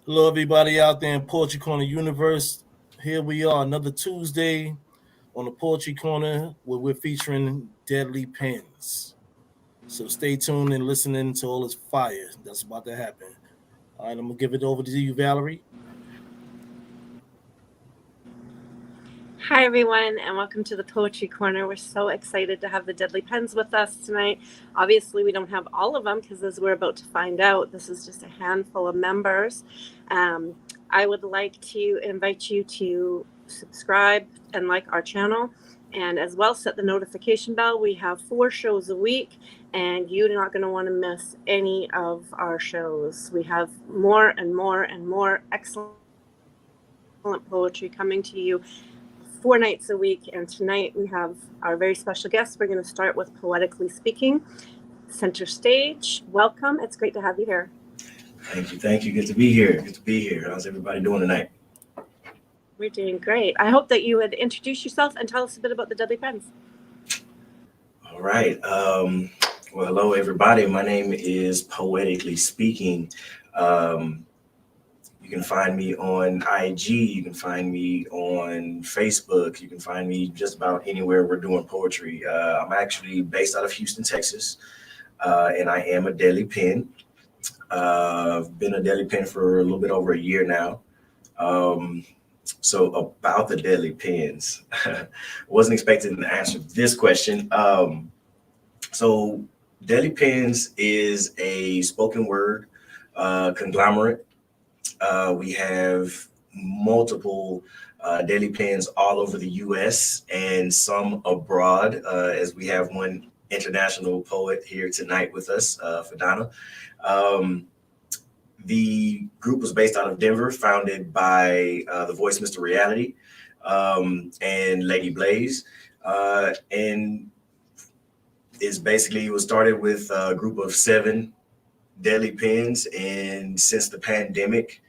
Hello, everybody out there in Poetry Corner Universe. Here we are, another Tuesday on the Poetry Corner where we're featuring deadly pens. So stay tuned and listening to all this fire that's about to happen. All right, I'm gonna give it over to you, Valerie. Hi, everyone, and welcome to the Poetry Corner. We're so excited to have the Deadly Pens with us tonight. Obviously, we don't have all of them because, as we're about to find out, this is just a handful of members. Um, I would like to invite you to subscribe and like our channel, and as well set the notification bell. We have 4 shows a week, and you're not going to want to miss any of our shows. We have more and more and more excellent poetry coming to you 4 nights a week. And tonight we have our very special guest. We're going to start with Poetically Speaking. Center stage. Welcome. It's great to have you here. Thank you. Thank you. Good to be here. Good to be here. How's everybody doing tonight? We're doing great. I hope that you would introduce yourself and tell us a bit about the Deadly Pens. All right. Well, hello, everybody. My name is Poetically Speaking. Um, you can find me on IG. You can find me on Facebook. You can find me just about anywhere we're doing poetry. I'm actually based out of Houston, Texas, and I am a daily pen. I've been a daily pen for a little bit over a year now. Um, So about the deadly pens, wasn't expecting to answer this question. So deadly pens is a spoken word conglomerate. We have multiple daily pens all over the U.S. and some abroad, as we have one international poet here tonight with us, Fadana. Um, the group was based out of Denver, founded by the voice Mr. Reality and Lady Blaze. And is basically, it was started with a group of 7 deadly pens. And since the pandemic,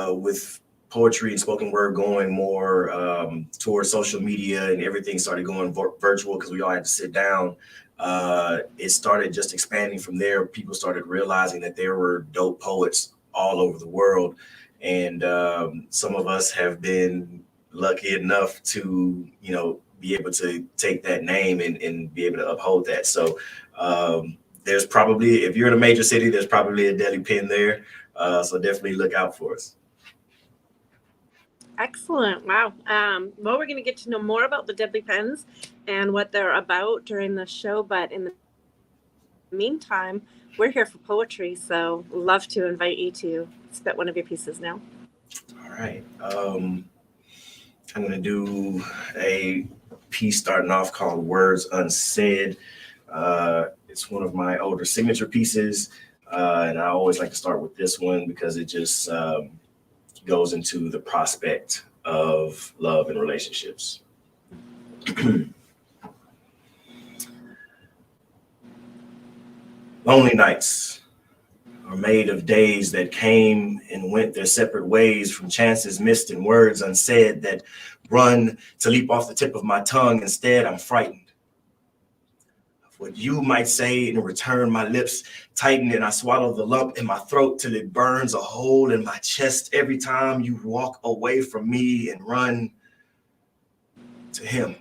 with poetry and spoken word going more towards social media and everything started going virtual because we all had to sit down, it started just expanding from there. People started realizing that there were dope poets all over the world, and some of us have been lucky enough to, be able to take that name and be able to uphold that. So there's probably, if you're in a major city, there's probably a deadly pen there. So definitely look out for us. Excellent. Wow. Well, we're going to get to know more about the Deadly Pens and what they're about during the show. But in the meantime, we're here for poetry. So love to invite you to spit one of your pieces now. All right. I'm going to do a piece starting off called Words Unsaid. It's one of my older signature pieces. And I always like to start with this one because it just goes into the prospect of love and relationships. Lonely nights are made of days that came and went their separate ways, from chances missed and words unsaid that run to leap off the tip of my tongue. Instead, I'm frightened of what you might say. In return, my lips tighten and I swallow the lump in my throat till it burns a hole in my chest every time you walk away from me and run to him.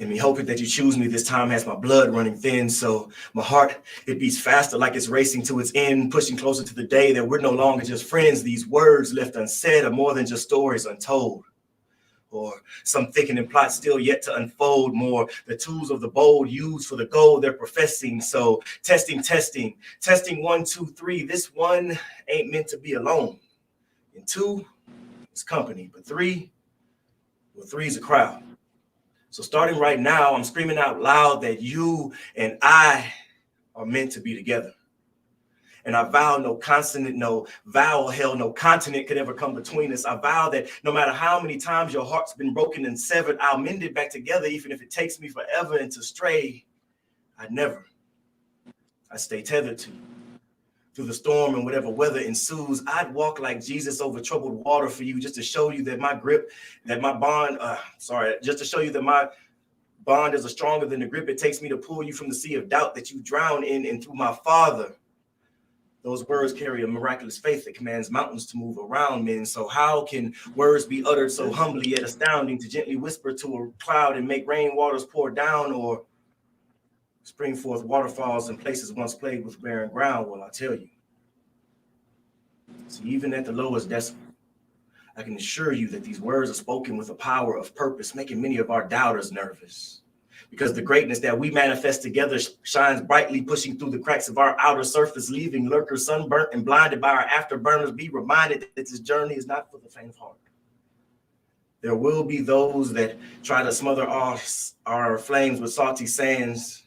And me hoping that you choose me this time has my blood running thin. So my heart, it beats faster like it's racing to its end, pushing closer to the day that we're no longer just friends. These words left unsaid are more than just stories untold, or some thickening plot still yet to unfold. More the tools of the bold used for the goal they're professing. So testing, 1, 2, 3. This one ain't meant to be alone. And 2 is company, but 3, well, 3 is a crowd. So starting right now, I'm screaming out loud that you and I are meant to be together. And I vow no consonant, no vowel, hell, no continent could ever come between us. I vow that no matter how many times your heart's been broken and severed, I'll mend it back together, even if it takes me forever. And to stray, I never. I stay tethered to you. Through the storm and whatever weather ensues, I'd walk like Jesus over troubled water for you, just to show you that my grip, that my bond, just to show you that my bond is stronger than the grip it takes me to pull you from the sea of doubt that you drown in. And through my Father, Those words carry a miraculous faith that commands mountains to move around men. So how can words be uttered so humbly yet astounding, to gently whisper to a cloud and make rain waters pour down, or spring forth waterfalls in places once plagued with barren ground? Well, I tell you. See, even at the lowest decibel, I can assure you that these words are spoken with a power of purpose, making many of our doubters nervous. Because the greatness that we manifest together shines brightly, pushing through the cracks of our outer surface, leaving lurkers sunburnt and blinded by our afterburners. Be reminded that this journey is not for the faint of heart. There will be those that try to smother our flames with salty sands,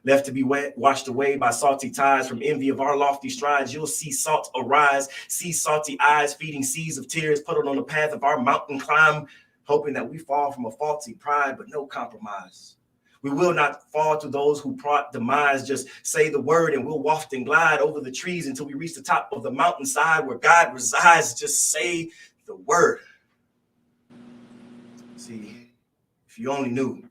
left to be washed away by salty tides from envy of our lofty strides. You'll see salt arise, see salty eyes feeding seas of tears, puddled on the path of our mountain climb, hoping that we fall from a faulty pride, but no compromise. We will not fall to those who plot demise. Just say the word and we'll waft and glide over the trees until we reach the top of the mountainside where God resides. Just say the word. See, if you only knew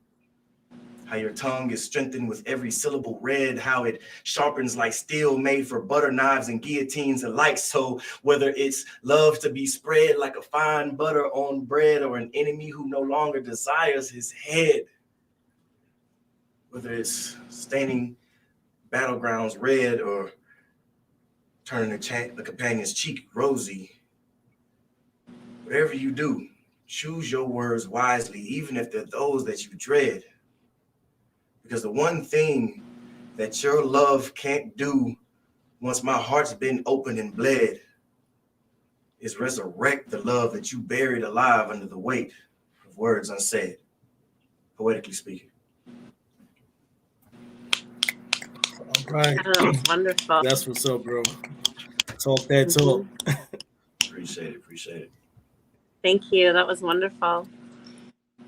how your tongue is strengthened with every syllable read, how it sharpens like steel made for butter knives and guillotines alike. So whether it's love to be spread like a fine butter on bread, or an enemy who no longer desires his head, whether it's staining battlegrounds red or turning the companion's cheek rosy, whatever you do, choose your words wisely, even if they're those that you dread. Because the one thing that your love can't do once my heart's been opened and bled is resurrect the love that you buried alive under the weight of words unsaid, poetically speaking. All right. That was wonderful. That's what's up, bro. Talk that talk. Appreciate it. Thank you. That was wonderful.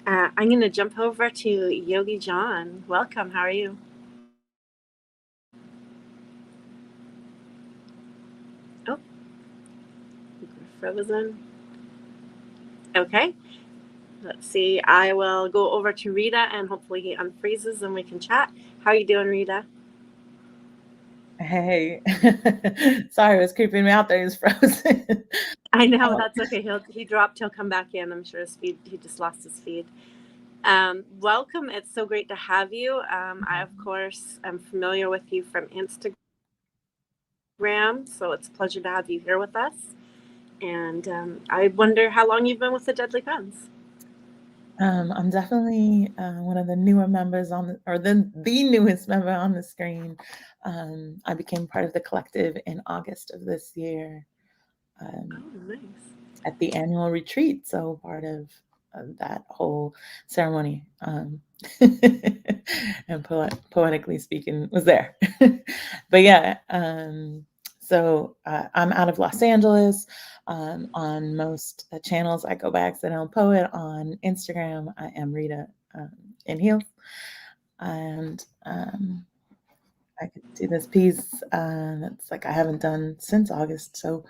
I'm going to jump over to Yogi John. Welcome. How are you? Oh, frozen. Okay. Let's see. I will go over to Rita, and hopefully he unfreezes and we can chat. How are you doing, Rita? Hey, sorry, it was creeping me out there. He was frozen. I know, that's okay. He dropped. He'll come back in. I'm sure his feed. He just lost his feed. Welcome. It's so great to have you. I, of course, am familiar with you from Instagram, so it's a pleasure to have you here with us. And I wonder how long you've been with the Deadly Pens. I'm definitely one of the newer members or the newest member on the screen. I became part of the collective in August of this year. Nice. At the annual retreat, so part of that whole ceremony, and poetically speaking, was there. But yeah, so I'm out of Los Angeles. On most channels, I go by Accidental Poet. On Instagram, I am Rita in Heels. And I could do this piece that's like I haven't done since August, so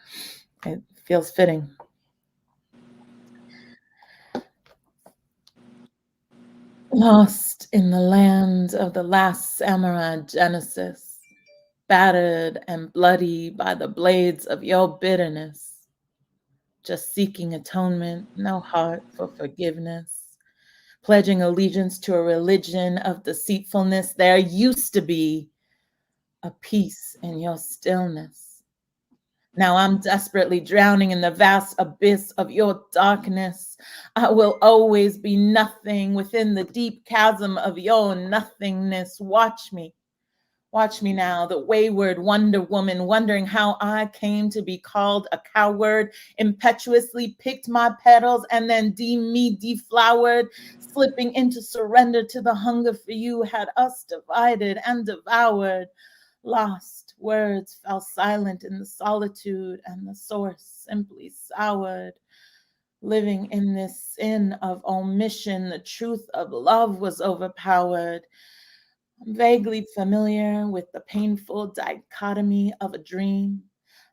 it feels fitting. Lost in the land of the last samurai Genesis, battered and bloody by the blades of your bitterness, just seeking atonement, no heart for forgiveness, pledging allegiance to a religion of deceitfulness. There used to be a peace in your stillness. Now I'm desperately drowning in the vast abyss of your darkness. I will always be nothing within the deep chasm of your nothingness. Watch me now, the wayward Wonder Woman, wondering how I came to be called a coward, impetuously picked my petals and then deemed me deflowered, slipping into surrender to the hunger for you had us divided and devoured. Lost words fell silent in the solitude, and the source simply soured. Living in this sin of omission, the truth of love was overpowered. I'm vaguely familiar with the painful dichotomy of a dream.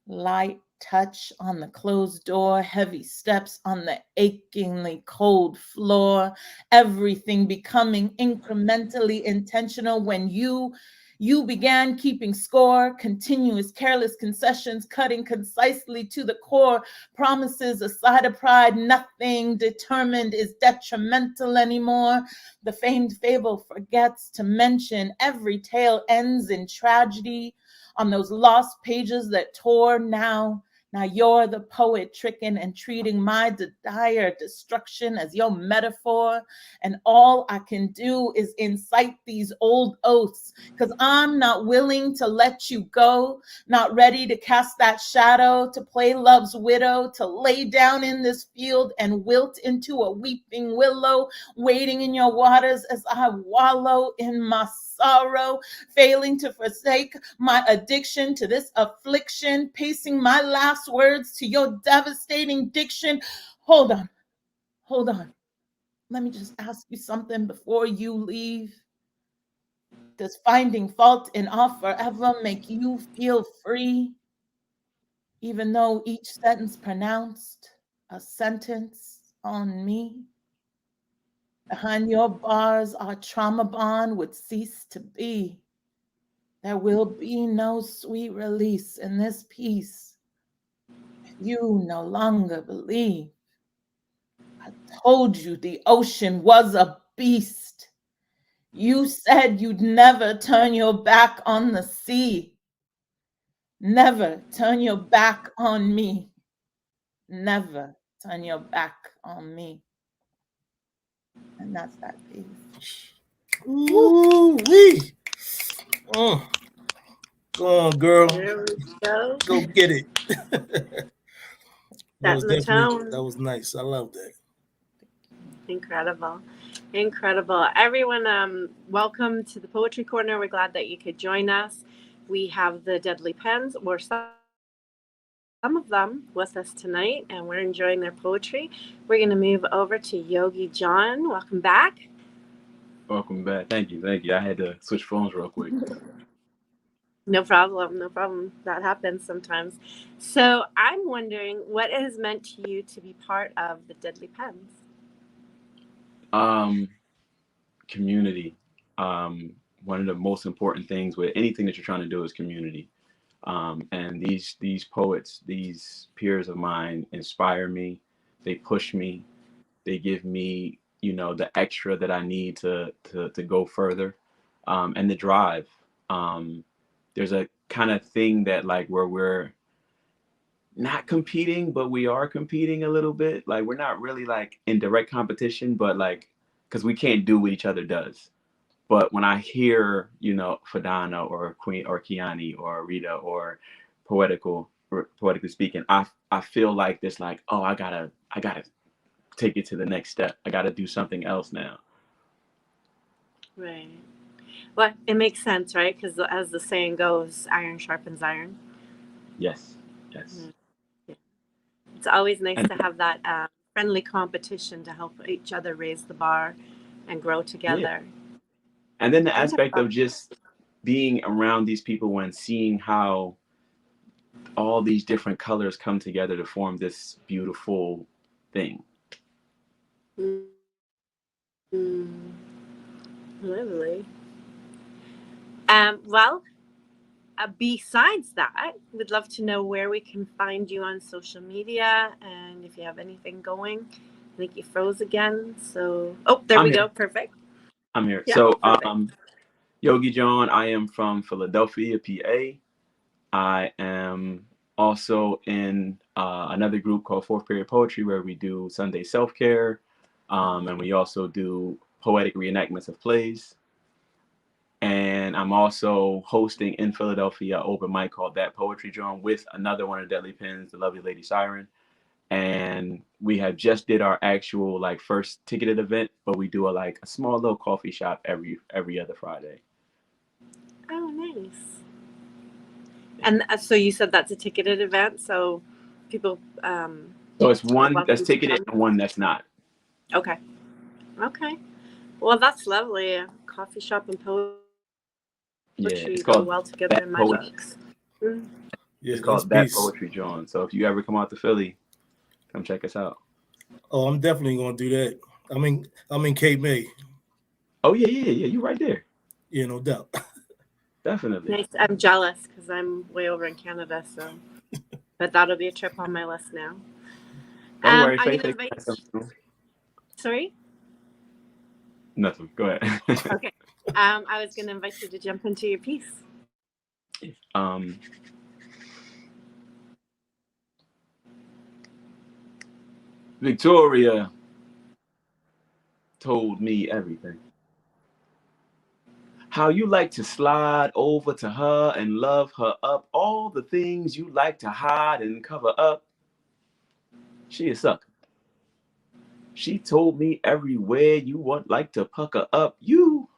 Light touch on the closed door, heavy steps on the achingly cold floor, everything becoming incrementally intentional when you You began keeping score, continuous, careless concessions, cutting concisely to the core, promises aside of pride, nothing determined is detrimental anymore. The famed fable forgets to mention every tale ends in tragedy on those lost pages that tore now. Now you're the poet tricking and treating my dire destruction as your metaphor. And all I can do is incite these old oaths, because I'm not willing to let you go, not ready to cast that shadow, to play love's widow, to lay down in this field and wilt into a weeping willow, waiting in your waters as I wallow in my sorrow, failing to forsake my addiction to this affliction, pacing my last words to your devastating diction. Hold on. Let me just ask you something before you leave. Does finding fault in our forever make you feel free, even though each sentence pronounced a sentence on me? Behind your bars, our trauma bond would cease to be. There will be no sweet release in this peace if you no longer believe. I told you the ocean was a beast. You said you'd never turn your back on the sea. Never turn your back on me. Never turn your back on me. And that's that piece. Ooh-wee. Go on, girl. There we go. Go get it. That was Setting the definitely, tone. that was nice. I love that. Incredible. Everyone, welcome to the Poetry Corner. We're glad that you could join us. We have the Deadly Pens, or some of them, with us tonight, and we're enjoying their poetry. We're going to move over to Yogi John. Welcome back. Welcome back. Thank you. I had to switch phones real quick. No problem. That happens sometimes. So I'm wondering what it has meant to you to be part of the Deadly Pens. Community. One of the most important things with anything that you're trying to do is community. And these poets, these peers of mine inspire me. They push me. They give me, the extra that I need to go further. And the drive. There's a kind of thing that where we're not competing, but we are competing a little bit. Like we're not really in direct competition, but because we can't do what each other does. But when I hear, Fadana or Queen or Kiani or Rita or poetically speaking, I feel like this, oh, I gotta take it to the next step. I gotta do something else now. Right. Well, it makes sense, right? Because as the saying goes, iron sharpens iron. Yes. Yeah. It's always nice to have that friendly competition to help each other raise the bar and grow together. Yeah. And then the aspect of just being around these people and seeing how all these different colors come together to form this beautiful thing. Lovely. Besides that, we'd love to know where we can find you on social media and if you have anything going. I think you froze again. So, there we go. Perfect. I'm here. Yeah, so, perfect. Yogi John, I am from Philadelphia, PA. I am also in another group called Fourth Period Poetry, where we do Sunday self-care. And we also do poetic reenactments of plays. And I'm also hosting in Philadelphia an open mic called That Poetry Drum with another one of Deadly Pens, the lovely Lady Siren. And we have just did our actual first ticketed event, but we do a small little coffee shop every other Friday. Oh, nice. And so you said that's a ticketed event, so people. So it's one that's ticketed and one that's not. Okay. Well, that's lovely. A coffee shop and poetry it's go called well together in my books. Yeah, it's called That Poetry John. So if you ever come out to Philly, come check us out. Oh, I'm definitely gonna do that. I'm in Cape May. Oh yeah, you're right there. Yeah, no doubt. Definitely. Nice. I'm jealous because I'm way over in Canada, so but that'll be a trip on my list now. Don't worry, I'm Faith. gonna invite. Sorry. Nothing. Go ahead. Okay. I was gonna invite you to jump into your piece. Victoria told me everything. How you like to slide over to her and love her up, all the things you like to hide and cover up. She a sucker. She told me everywhere you want like to pucker up. You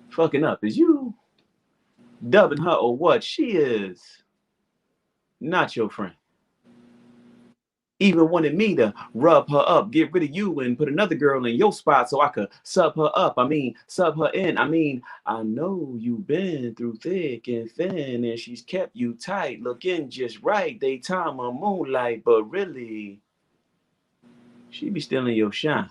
fucking up. Is you dubbing her or what? She is not your friend. Even wanted me to rub her up, get rid of you and put another girl in your spot so I could sub her up. I mean, sub her in. I mean, I know you've been through thick and thin and she's kept you tight, looking just right, daytime or moonlight, but really, she be stealing your shine.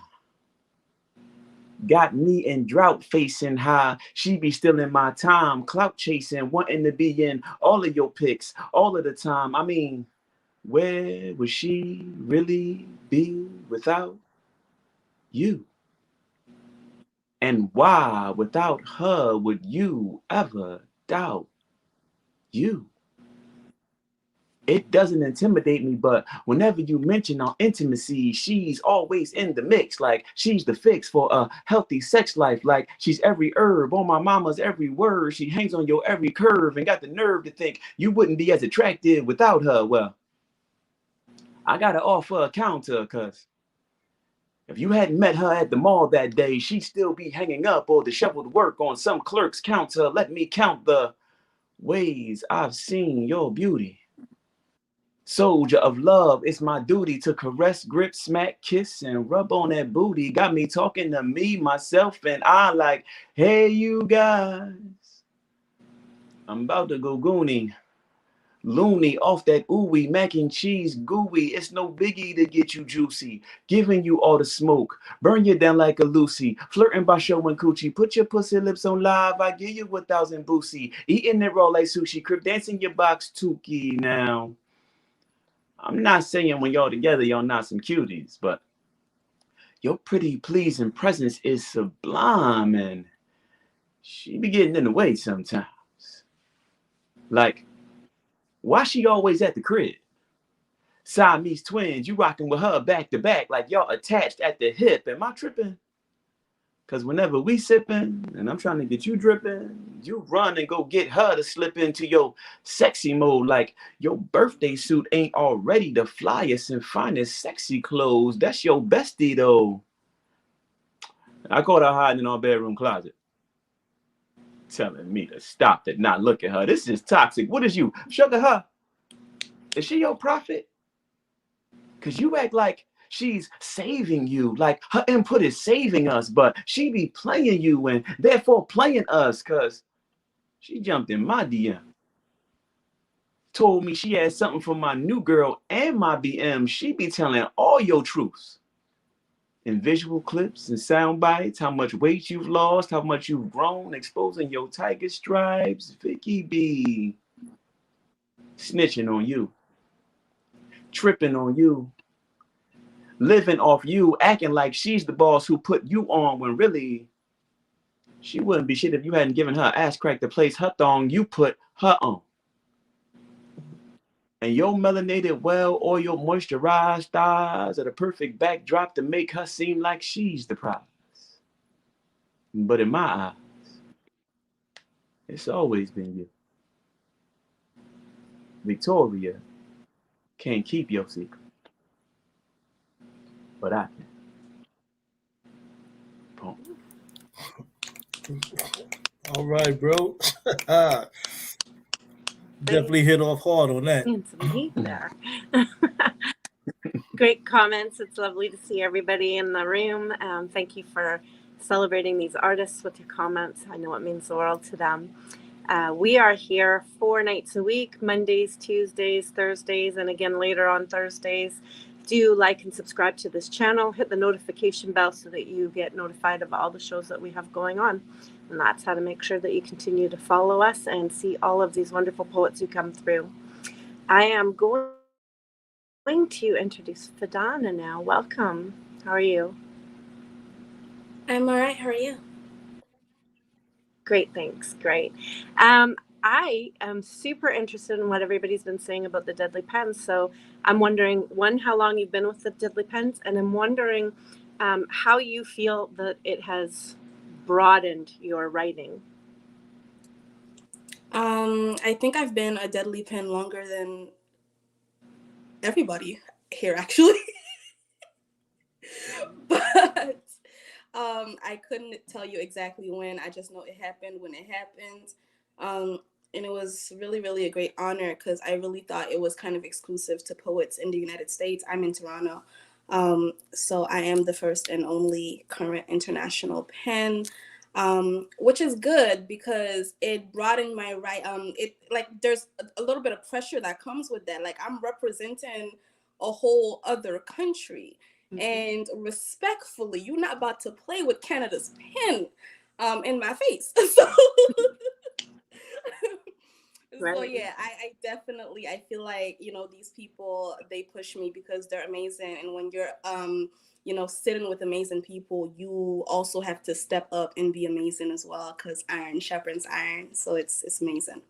Got me in drought facing high. She be stealing my time, clout chasing, wanting to be in all of your pics all of the time. I mean, where would she really be without you? And why, without her, would you ever doubt you? It doesn't intimidate me, but whenever you mention our intimacy, she's always in the mix. Like she's the fix for a healthy sex life. Like she's every herb on my mama's every word. She hangs on your every curve and got the nerve to think you wouldn't be as attractive without her. Well, I gotta offer a counter, cause if you hadn't met her at the mall that day, she'd still be hanging up or disheveled work on some clerk's counter. Let me count the ways I've seen your beauty. Soldier of love, it's my duty to caress, grip, smack, kiss, and rub on that booty. Got me talking to me, myself, and I like, hey, you guys, I'm about to go goonie. Loony off that ooey mac and cheese gooey. It's no biggie to get you juicy. Giving you all the smoke. Burn you down like a Lucy. Flirting by showing coochie. Put your pussy lips on live. I give you 1,000 boosie. Eating it raw like sushi. Crib dancing your box tookie. Now, I'm not saying when y'all together, y'all not some cuties, but your pretty pleasing presence is sublime and she be getting in the way sometimes. Like, why she always at the crib? Siamese twins, you rocking with her back to back like y'all attached at the hip. Am I tripping? Because whenever we sipping and I'm trying to get you dripping, you run and go get her to slip into your sexy mode like your birthday suit ain't already the flyest and finest sexy clothes. That's your bestie though. I caught her hiding in our bedroom closet, telling me to stop it, not look at her. This is toxic. What is you? Sugar her. Is she your prophet? Because you act like she's saving you, like her input is saving us, but she be playing you and therefore playing us because she jumped in my DM. Told me she had something for my new girl and my BM. She be telling all your truths in visual clips and sound bites, how much weight you've lost, how much you've grown, exposing your tiger stripes. Vicky be snitching on you, tripping on you, living off you, acting like she's the boss who put you on when really she wouldn't be shit if you hadn't given her ass crack to place her thong you put her on. And your melanated, well oil moisturized thighs are the perfect backdrop to make her seem like she's the prize. But in my eyes, it's always been you. Victoria can't keep your secret, but I can. All right, bro. Definitely hit off hard on that. And some heat there. Great comments. It's lovely to see everybody in the room. Thank you for celebrating these artists with your comments. I know it means the world to them. We are here 4 nights a week, Mondays, Tuesdays, Thursdays, and again later on Thursdays. Do like and subscribe to this channel. Hit the notification bell so that you get notified of all the shows that we have going on. And that's how to make sure that you continue to follow us and see all of these wonderful poets who come through. I am going to introduce Fadana now. Welcome. How are you? I'm all right. How are you? Great, thanks. Great. I am super interested in what everybody's been saying about the Deadly Pens. So I'm wondering, one, how long you've been with the Deadly Pens, and I'm wondering how you feel that it has broadened your writing. I think I've been a Deadly Pen longer than everybody here, actually. But I couldn't tell you exactly when. I just know it happened when it happened. And it was really, really a great honor because I really thought it was kind of exclusive to poets in the United States. I'm in Toronto. So I am the first and only current international pen, which is good because it broadened my right. It like there's a little bit of pressure that comes with that. Like I'm representing a whole other country. And respectfully, you're not about to play with Canada's pen in my face. So, Right. so yeah, I definitely, I feel like, these people, they push me because they're amazing. And when you're, sitting with amazing people, you also have to step up and be amazing as well because iron sharpens iron. So it's amazing.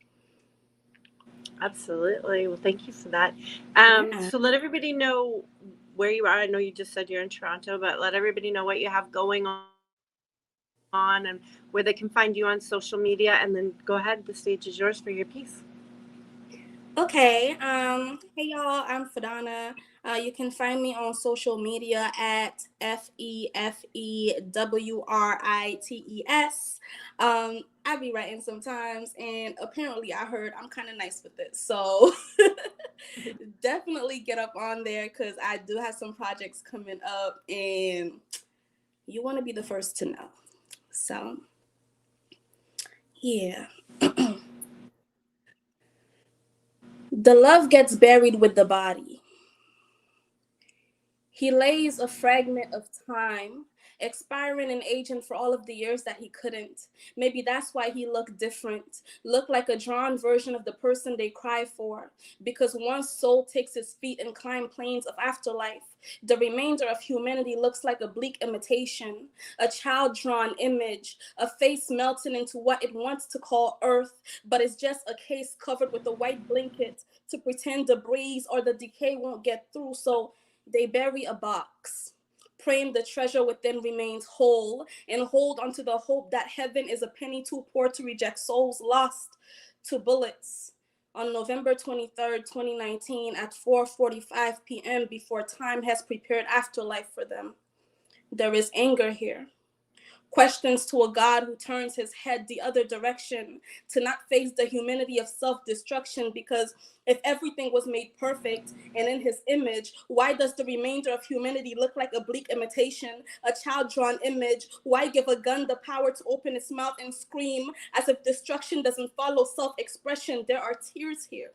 Absolutely. Well, thank you for that. Yeah. So let everybody know where you are. I know you just said you're in Toronto, but let everybody know what you have going on and where they can find you on social media. And then go ahead. The stage is yours for your piece. Okay. Hey y'all, I'm Fadana. You can find me on social media at FEFEWRITES. I be writing sometimes, and apparently I heard I'm kind of nice with it. So definitely get up on there because I do have some projects coming up, and you want to be the first to know. So yeah. The love gets buried with the body. He lays a fragment of time, expiring and aging for all of the years that he couldn't. Maybe that's why he looked different, looked like a drawn version of the person they cry for. Because once soul takes its feet and climb planes of afterlife, the remainder of humanity looks like a bleak imitation, a child-drawn image, a face melting into what it wants to call earth, but it's just a case covered with a white blanket to pretend the breeze or the decay won't get through. So they bury a box, praying the treasure within remains whole, and hold onto the hope that heaven is a penny too poor to reject souls lost to bullets. On November 23rd, 2019, at 4:45 p.m., before time has prepared afterlife for them. There is anger here. Questions to a God who turns his head the other direction, to not face the humanity of self-destruction, because if everything was made perfect and in his image, why does the remainder of humanity look like a bleak imitation, a child-drawn image? Why give a gun the power to open its mouth and scream as if destruction doesn't follow self-expression? There are tears here.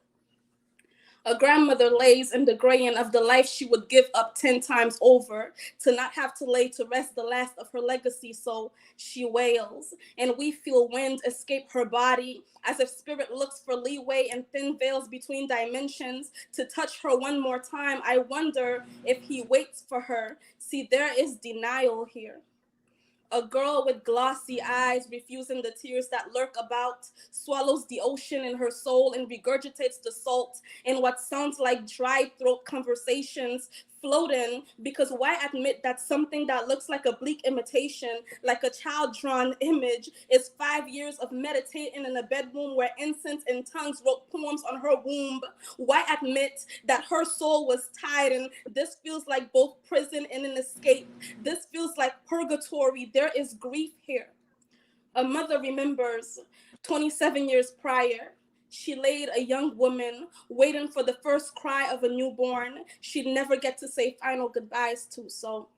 A grandmother lays in the graying of the life she would give up 10 times over to not have to lay to rest the last of her legacy, so she wails. And we feel wind escape her body as if spirit looks for leeway and thin veils between dimensions to touch her one more time. I wonder if he waits for her. See, there is denial here. A girl with glossy eyes, refusing the tears that lurk about, swallows the ocean in her soul and regurgitates the salt in what sounds like dry throat conversations, floating, because why admit that something that looks like a bleak imitation, like a child-drawn image, is 5 years of meditating in a bedroom where incense and tongues wrote poems on her womb? Why admit that her soul was tied and this feels like both prison and an escape? This feels like purgatory. There is grief here. A mother remembers 27 years prior. She laid a young woman waiting for the first cry of a newborn she'd never get to say final goodbyes to. So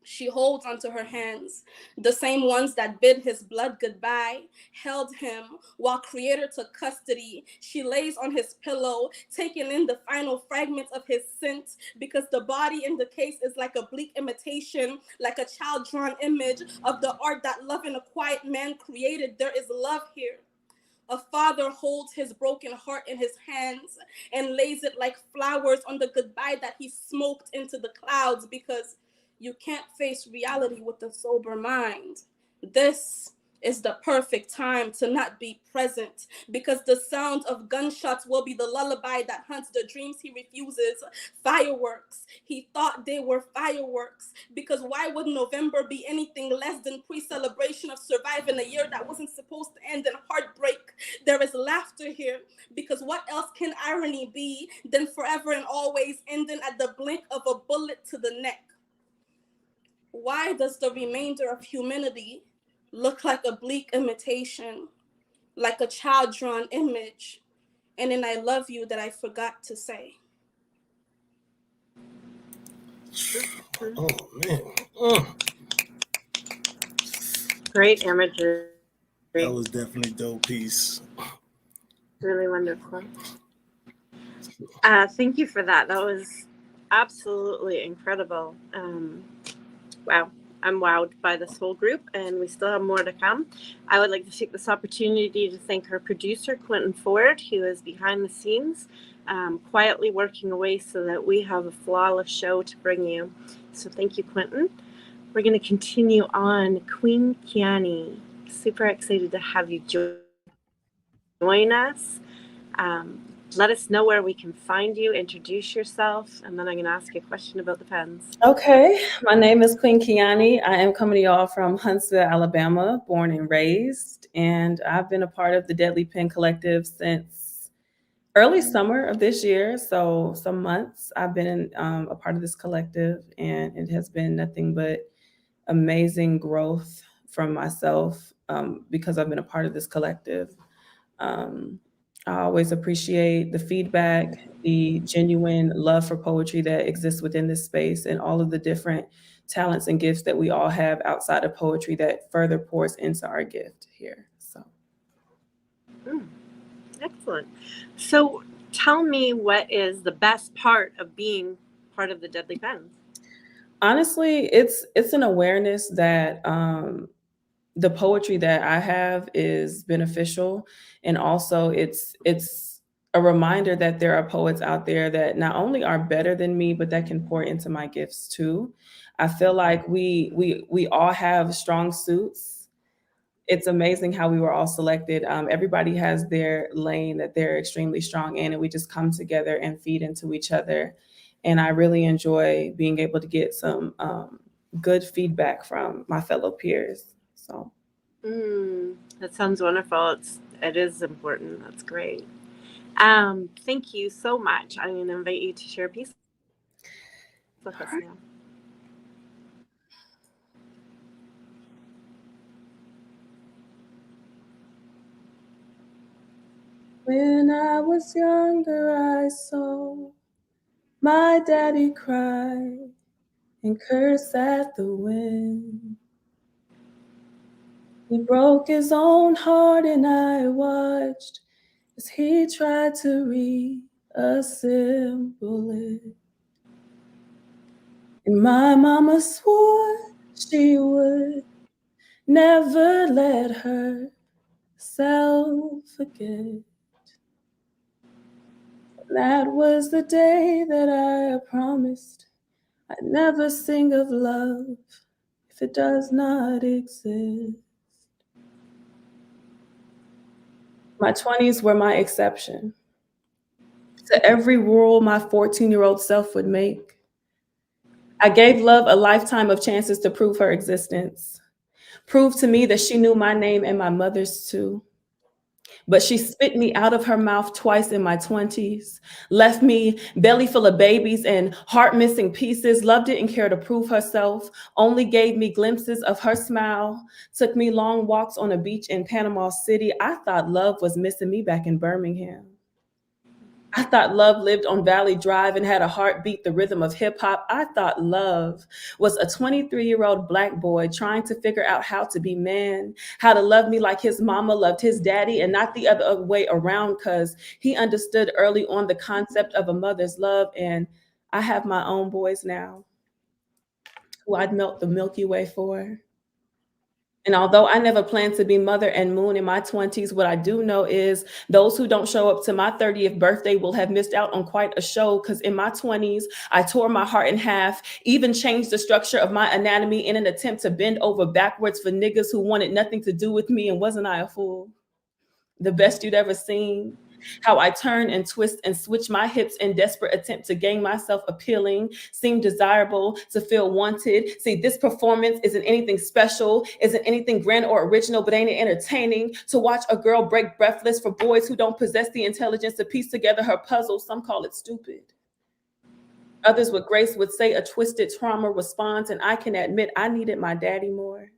She holds onto her hands, the same ones that bid his blood goodbye, held him while Creator took custody. She lays on his pillow, taking in the final fragments of his scent, because the body in the case is like a bleak imitation, like a child-drawn image of the art that love in a quiet man created. There is love here. A father holds his broken heart in his hands and lays it like flowers on the goodbye that he smoked into the clouds, because you can't face reality with a sober mind. This is the perfect time to not be present, because the sound of gunshots will be the lullaby that haunts the dreams he refuses. Fireworks. He thought they were fireworks, because why would November be anything less than pre-celebration of surviving a year that wasn't supposed to end in heartbreak? There is laughter here, because what else can irony be than forever and always ending at the blink of a bullet to the neck? Why does the remainder of humanity look like a bleak imitation, like a child-drawn image, and an I love you that I forgot to say? Oh man, Great imagery. that was definitely dope piece. Really wonderful. Thank you for that. That was absolutely incredible. Wow. I'm wowed by this whole group, and we still have more to come. I would like to take this opportunity to thank our producer, Quentin Ford, who is behind the scenes, quietly working away so that we have a flawless show to bring you. So thank you, Quentin. We're going to continue on. Queen Kiani, super excited to have you join us. Let us know where we can find you, introduce yourself, and then I'm going to ask you a question about the pens. Okay, my name is Queen Kiani. I am coming to y'all from Huntsville, Alabama, born and raised, and I've been a part of the Deadly Pen Collective since early summer of this year. So some months I've been a part of this collective, and it has been nothing but amazing growth from myself because I've been a part of this collective. I always appreciate the feedback, the genuine love for poetry that exists within this space, and all of the different talents and gifts that we all have outside of poetry that further pours into our gift here. So, Excellent. So tell me, what is the best part of being part of the Deadly Pens? honestly, it's an awareness that the poetry that I have is beneficial, and also it's a reminder that there are poets out there that not only are better than me, but that can pour into my gifts too. I feel like we all have strong suits. It's amazing how we were all selected. Everybody has their lane that they're extremely strong in, and we just come together and feed into each other. And I really enjoy being able to get some good feedback from my fellow peers. So that sounds wonderful. It is important. That's great. Thank you so much. I'm going to invite you to share a piece with us now. when I was younger, I saw my daddy cry and curse at the wind. He broke his own heart, and I watched as he tried to reassemble it. And my mama swore she would never let herself forget. That was the day that I promised I'd never sing of love if it does not exist. My 20s were my exception to every rule my 14-year-old self would make. I gave love a lifetime of chances to prove her existence, prove to me that she knew my name and my mother's too. But she spit me out of her mouth twice in my 20s, left me belly full of babies and heart missing pieces, loved it and cared to prove herself, only gave me glimpses of her smile, took me long walks on a beach in Panama City. I thought love was missing me back in Birmingham. I thought love lived on Valley Drive and had a heartbeat, the rhythm of hip hop. I thought love was a 23-year-old Black boy trying to figure out how to be man, how to love me like his mama loved his daddy and not the other way around, because he understood early on the concept of a mother's love. And I have my own boys now who I'd melt the Milky Way for. And although I never planned to be mother and moon in my 20s, what I do know is those who don't show up to my 30th birthday will have missed out on quite a show, because in my 20s, I tore my heart in half, even changed the structure of my anatomy in an attempt to bend over backwards for niggas who wanted nothing to do with me. And wasn't I a fool? The best you'd ever seen. How I turn and twist and switch my hips in desperate attempt to gain myself appealing, seem desirable, to feel wanted. See, this performance isn't anything special, isn't anything grand or original, but ain't it entertaining to watch a girl break breathless for boys who don't possess the intelligence to piece together her puzzle? Some call it stupid. Others with grace would say a twisted trauma response, and I can admit I needed my daddy more.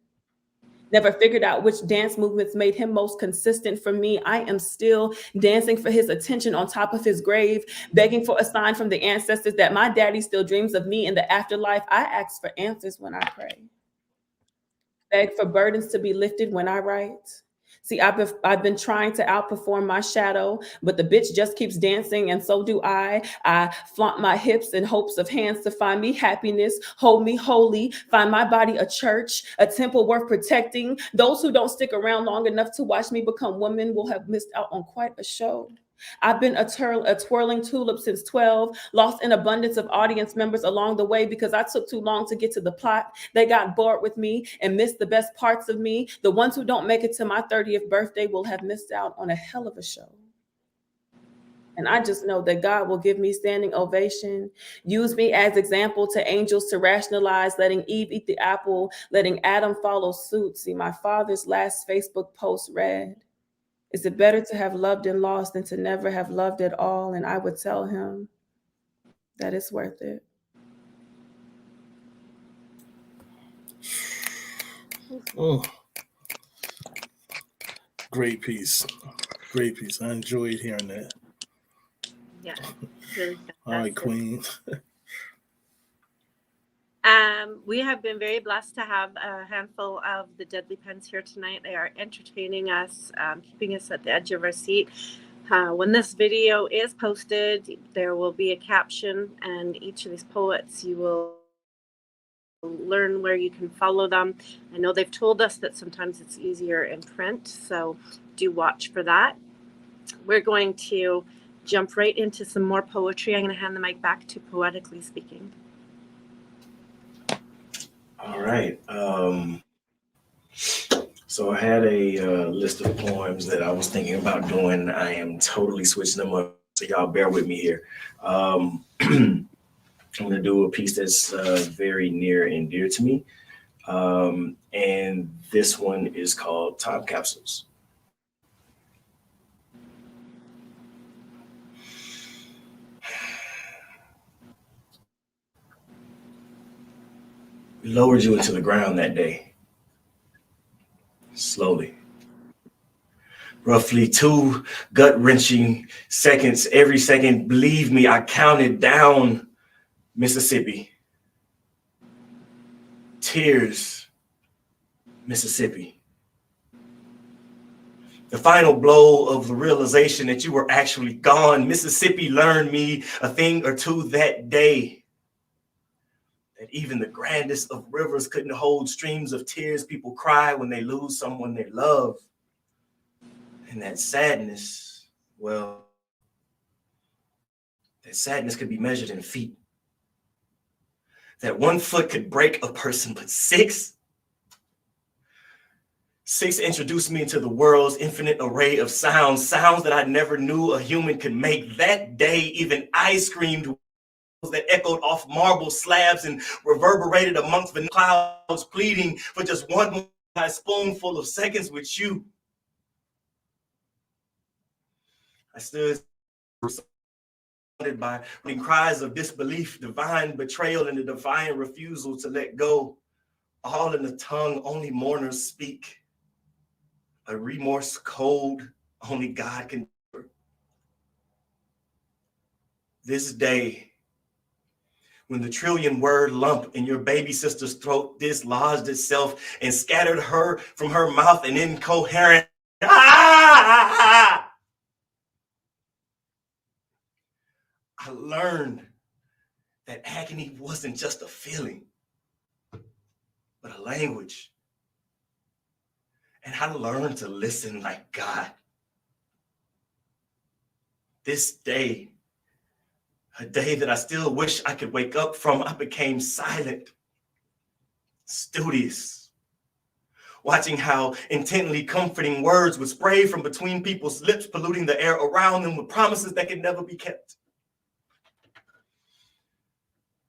Never figured out which dance movements made him most consistent for me. I am still dancing for his attention on top of his grave, begging for a sign from the ancestors that my daddy still dreams of me in the afterlife. I ask for answers when I pray. Beg for burdens to be lifted when I write. See, I've been trying to outperform my shadow, but the bitch just keeps dancing, and so do I. I flaunt my hips in hopes of hands to find me happiness, hold me holy, find my body a church, a temple worth protecting. Those who don't stick around long enough to watch me become women will have missed out on quite a show. I've been a twirling tulip since 12, lost an abundance of audience members along the way because I took too long to get to the plot. They got bored with me and missed the best parts of me. The ones who don't make it to my 30th birthday will have missed out on a hell of a show. And I just know that God will give me standing ovation, use me as example to angels to rationalize, letting Eve eat the apple, letting Adam follow suit. See, my father's last Facebook post read, "Is it better to have loved and lost than to never have loved at all?" And I would tell him that it's worth it. Oh, great piece. Great piece. I enjoyed hearing that. Yeah, really fantastic. All right, Queen. We have been very blessed to have a handful of the Deadly Pens here tonight. They are entertaining us, keeping us at the edge of our seat. When this video is posted, there will be a caption, and each of these poets, you will learn where you can follow them. I know they've told us that sometimes it's easier in print, so do watch for that. We're going to jump right into some more poetry. I'm going to hand the mic back to Poetically Speaking. All right. So I had a list of poems that I was thinking about doing. I am totally switching them up, so y'all bear with me here. I'm going to do a piece that's very near and dear to me. And this one is called Time Capsules. We lowered you into the ground that day, slowly. Roughly 2 gut-wrenching seconds every second. Believe me, I counted down Mississippi. Tears, Mississippi. The final blow of the realization that you were actually gone. Mississippi learned me a thing or two that day. That even the grandest of rivers couldn't hold streams of tears people cry when they lose someone they love. And that sadness, well, that sadness could be measured in feet. That 1 foot could break a person, but 6 introduced me into the world's infinite array of sounds, sounds that I never knew a human could make. That day, even I screamed that echoed off marble slabs and reverberated amongst the clouds, pleading for just one more spoonful of seconds with you. I stood surrounded by cries of disbelief, divine betrayal, and the defiant refusal to let go, all in a tongue only mourners speak, a remorse cold only God can. This day, when the trillion word lump in your baby sister's throat dislodged itself and scattered her from her mouth an incoherent ah! I learned that agony wasn't just a feeling, but a language. And I learned to listen like God. This day, a day that I still wish I could wake up from, I became silent, studious, watching how intently comforting words would spray from between people's lips, polluting the air around them with promises that could never be kept.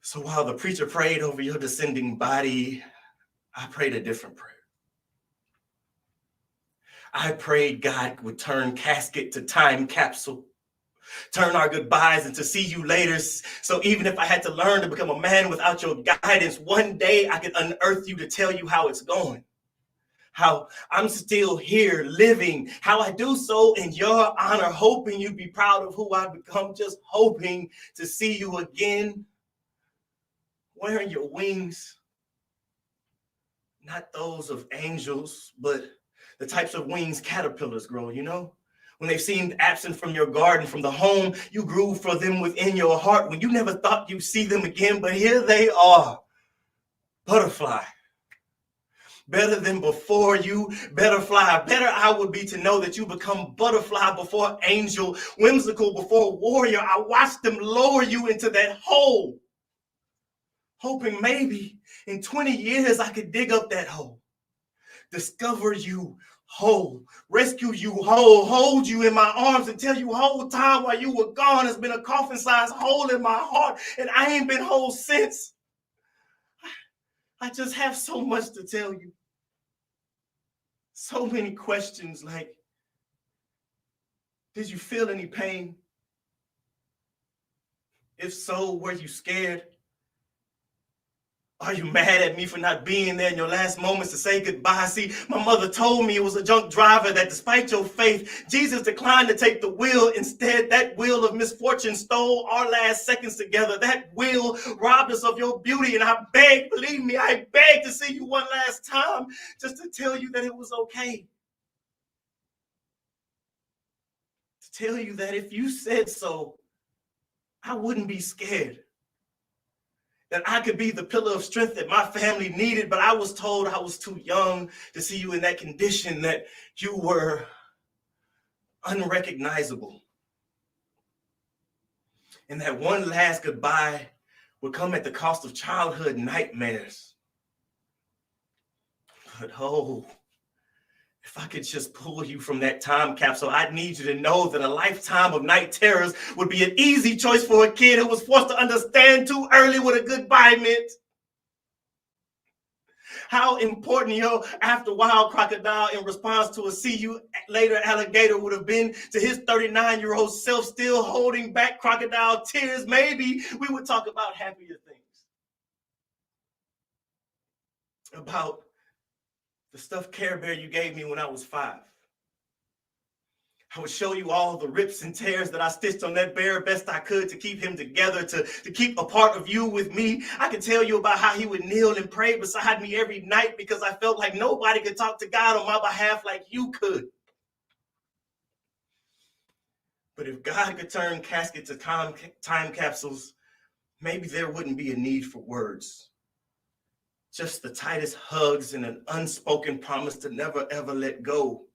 So while the preacher prayed over your descending body, I prayed a different prayer. I prayed God would turn casket to time capsule, turn our goodbyes into see you later. So even if I had to learn to become a man without your guidance, one day I could unearth you to tell you how it's going, how I'm still here living, how I do so in your honor, hoping you'd be proud of who I've become, just hoping to see you again, wearing your wings, not those of angels, but the types of wings caterpillars grow, you know? When they've seemed absent from your garden, from the home you grew for them within your heart, when you never thought you'd see them again, but here they are, butterfly. Better than before you, better fly. Better I would be to know that you become butterfly before angel, whimsical before warrior. I watched them lower you into that hole, hoping maybe in 20 years I could dig up that hole, discover you whole, rescue you whole, hold you in my arms and tell you whole time while you were gone has been a coffin-sized hole in my heart, and I ain't been whole since. I just have so much to tell you. So many questions like, did you feel any pain? If so, were you scared? Are you mad at me for not being there in your last moments to say goodbye? See, my mother told me it was a drunk driver that despite your faith, Jesus declined to take the wheel. Instead, that wheel of misfortune stole our last seconds together. That wheel robbed us of your beauty. And I begged, believe me, I begged to see you one last time just to tell you that it was okay. To tell you that if you said so, I wouldn't be scared. That I could be the pillar of strength that my family needed, but I was told I was too young to see you in that condition, that you were unrecognizable. And that one last goodbye would come at the cost of childhood nightmares. But oh, if I could just pull you from that time capsule, I'd need you to know that a lifetime of night terrors would be an easy choice for a kid who was forced to understand too early what a goodbye meant. How important your after wild crocodile in response to a see you later alligator would have been to his 39-year-old self, still holding back crocodile tears. Maybe we would talk about happier things. About the stuffed Care Bear you gave me when I was 5. I would show you all the rips and tears that I stitched on that bear best I could to keep him together, to keep a part of you with me. I could tell you about how he would kneel and pray beside me every night because I felt like nobody could talk to God on my behalf like you could. But if God could turn caskets to time capsules, maybe there wouldn't be a need for words. Just the tightest hugs and an unspoken promise to never, ever let go.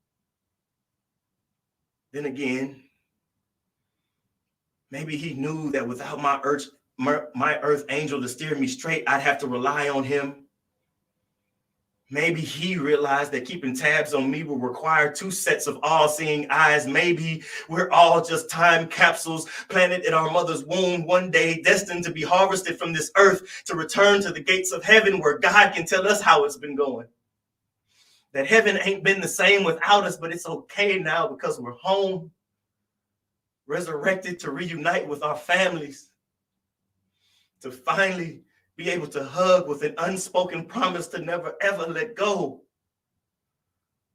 Then again, maybe he knew that without my earth angel to steer me straight, I'd have to rely on him. Maybe he realized that keeping tabs on me will require 2 sets of all-seeing eyes. Maybe we're all just time capsules planted in our mother's womb, one day destined to be harvested from this earth to return to the gates of heaven where God can tell us how it's been going. That heaven ain't been the same without us, but it's okay now because we're home, resurrected to reunite with our families, to finally be able to hug with an unspoken promise to never, ever let go.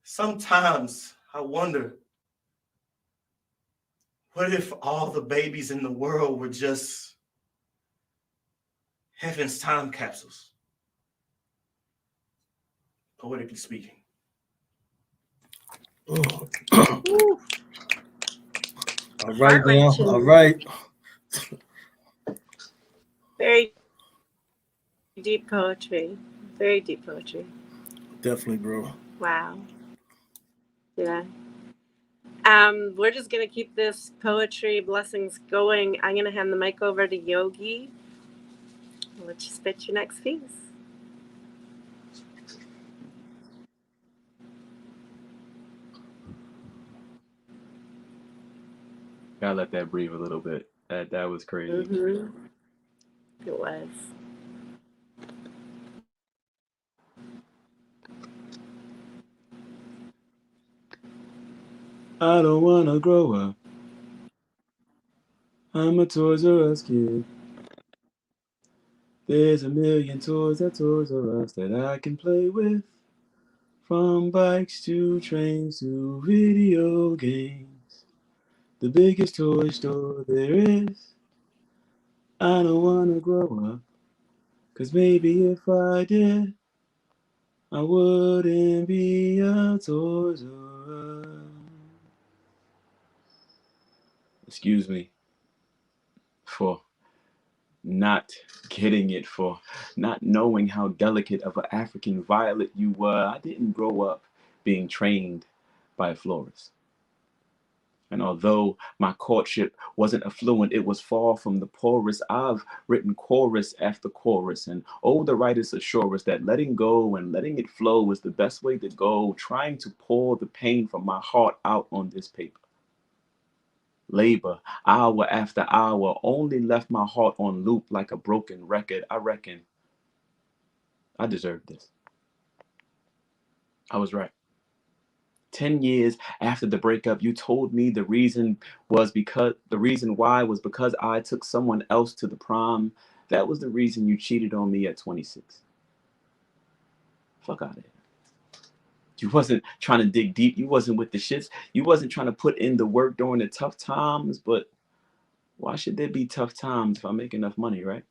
Sometimes I wonder, What if all the babies in the world were just heaven's time capsules? Poetically speaking. All right now. Heart-wrenching. All right. Very deep poetry. Very deep poetry. Definitely, bro. Wow. Yeah. We're just gonna keep this poetry blessings going. I'm gonna hand the mic over to Yogi. I'll let you spit your next piece. Gotta let that breathe a little bit. That was crazy. Mm-hmm. It was. I don't wanna grow up. I'm a Toys R Us kid. There's a million toys at Toys R Us that I can play with. From bikes to trains to video games. The biggest toy store there is. I don't wanna grow up. 'Cause maybe if I did, I wouldn't be a Toys R Us. Excuse me for not getting it, for not knowing how delicate of an African violet you were. I didn't grow up being trained by a florist. And although my courtship wasn't affluent, it was far from the poorest. I've written chorus after chorus, and older writers assure us that letting go and letting it flow is the best way to go, trying to pour the pain from my heart out on this paper. Labor, hour after hour, only left my heart on loop like a broken record. I reckon I deserved this. I was right. 10 years after the breakup, you told me the reason why was because I took someone else to the prom. That was the reason you cheated on me at 26. Fuck out of here. You wasn't trying to dig deep. You wasn't with the shits. You wasn't trying to put in the work during the tough times. But why should there be tough times if I make enough money, right?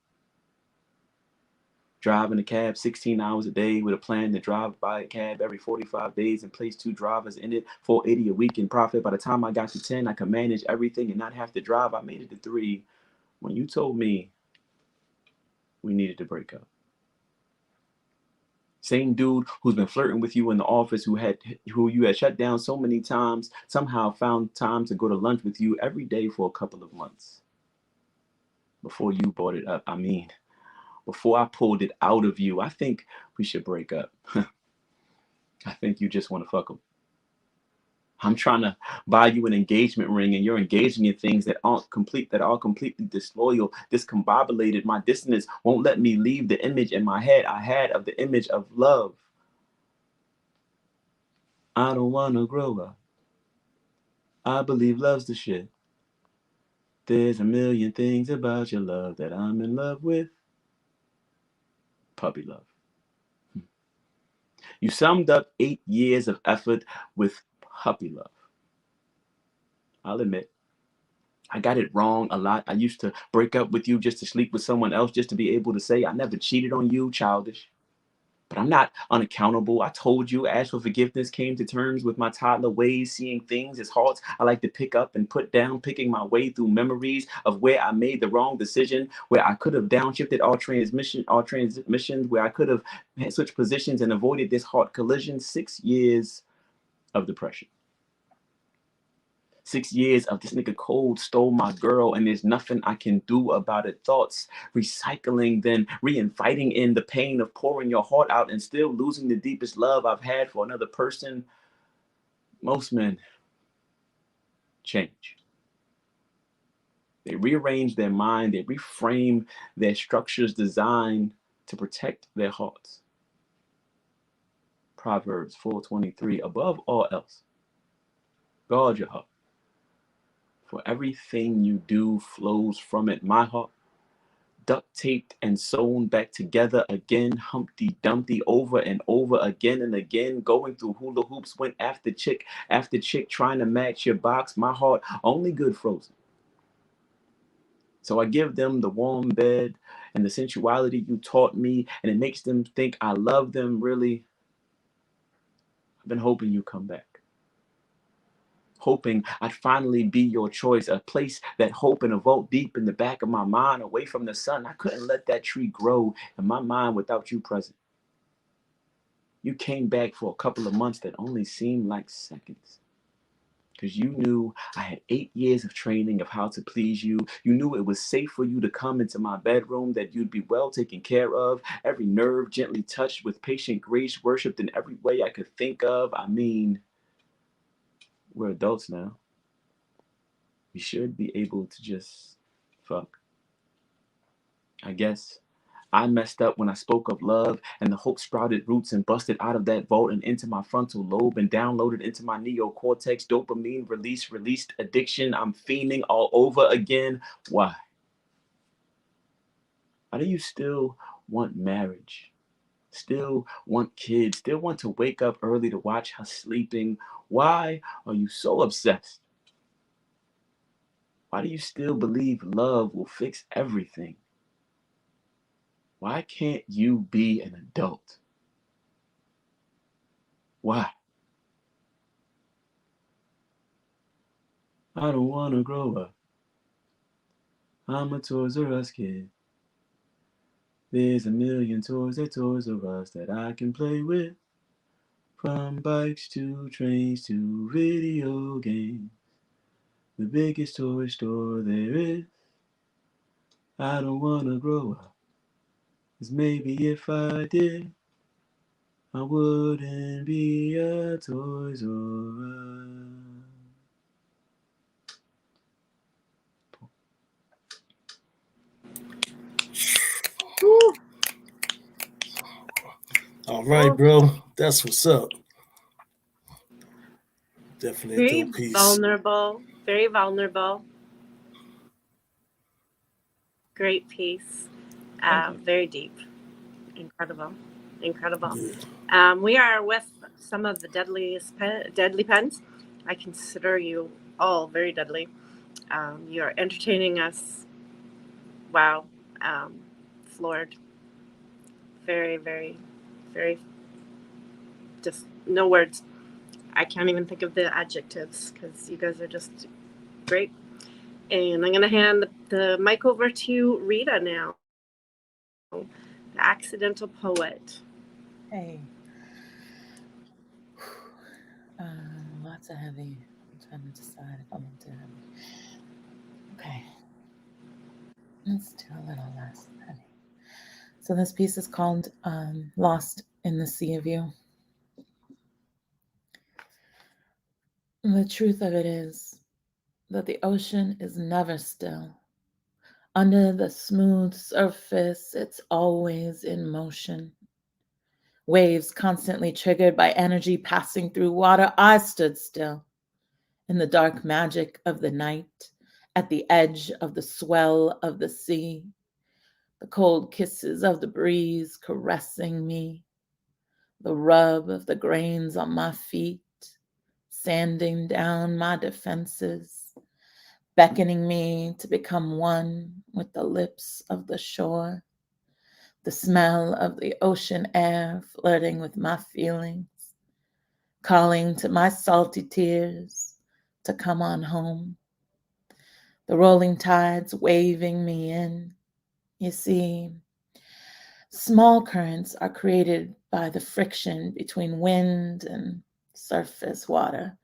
Driving a cab 16 hours a day with a plan to drive by a cab every 45 days and place 2 drivers in it, $480 a week in profit. By the time I got to 10, I could manage everything and not have to drive. I made it to 3 when you told me we needed to break up. Same dude who's been flirting with you in the office, who you had shut down so many times, somehow found time to go to lunch with you every day for a couple of months before you brought it up. I mean, before I pulled it out of you. I think we should break up. I think you just want to fuck him. I'm trying to buy you an engagement ring and you're engaging in things that aren't complete, that are completely disloyal, discombobulated. My dissonance won't let me leave the image in my head I had of the image of love. I don't want to grow up. I believe love's the shit. There's a million things about your love that I'm in love with. Puppy love. You summed up 8 years of effort with puppy love. I'll admit, I got it wrong a lot. I used to break up with you just to sleep with someone else, just to be able to say I never cheated on you, childish. But I'm not unaccountable. I told you, asked for forgiveness, came to terms with my toddler ways, seeing things as hearts I like to pick up and put down, picking my way through memories of where I made the wrong decision, where I could have downshifted all transmissions, where I could have switched positions and avoided this heart collision. 6 years of depression. 6 years of this nigga cold stole my girl and there's nothing I can do about it. Thoughts recycling, then re-inviting in the pain of pouring your heart out and still losing the deepest love I've had for another person. Most men change. They rearrange their mind, they reframe their structures designed to protect their hearts. Proverbs 4:23, above all else, guard your heart. For everything you do flows from it. My heart duct taped and sewn back together again, Humpty Dumpty, over and over again and again, going through hula hoops, went after chick, trying to match your box. My heart only good frozen. So I give them the warm bed and the sensuality you taught me, and it makes them think I love them. Really, I've been hoping you come back, hoping I'd finally be your choice, a place that hope in a vault deep in the back of my mind, away from the sun. I couldn't let that tree grow in my mind without you present. You came back for a couple of months that only seemed like seconds. Because you knew I had 8 years of training of how to please you. You knew it was safe for you to come into my bedroom, that you'd be well taken care of, every nerve gently touched with patient grace, worshipped in every way I could think of. I mean, we're adults now. We should be able to just fuck. I guess I messed up when I spoke of love, and the hope sprouted roots and busted out of that vault and into my frontal lobe and downloaded into my neocortex. Dopamine released addiction. I'm fiending all over again. Why? Why do you still want marriage? Still want kids? Still want to wake up early to watch her sleeping? Why are you so obsessed? Why do you still believe love will fix everything? Why can't you be an adult? Why? I don't want to grow up. I'm a Toys R Us kid. There's a million toys at Toys R Us that I can play with. From bikes to trains to video games. The biggest toy store there is. I don't want to grow up. 'Cause maybe if I did, I wouldn't be a Toys R Us. All right, bro. That's what's up. Definitely a Very dope piece. vulnerable. Very vulnerable. Great piece. Very deep. Incredible. Incredible. Yeah. We are with some of the deadly pens. I consider you all very deadly. You are entertaining us. Wow. Floored. Very, very, very, just no words. I can't even think of the adjectives because you guys are just great. And I'm going to hand the mic over to Rita now, the accidental poet. Hey. Lots of heavy. I'm trying to decide if I'm into heavy. Okay. Let's do a little less heavy. So this piece is called Lost in the Sea of You. The truth of it is that the ocean is never still. Under the smooth surface, it's always in motion. Waves constantly triggered by energy passing through water. I stood still in the dark magic of the night, at the edge of the swell of the sea, the cold kisses of the breeze caressing me, the rub of the grains on my feet, sanding down my defenses, beckoning me to become one with the lips of the shore, the smell of the ocean air flirting with my feelings, calling to my salty tears to come on home, the rolling tides waving me in. You see, small currents are created by the friction between wind and surface water.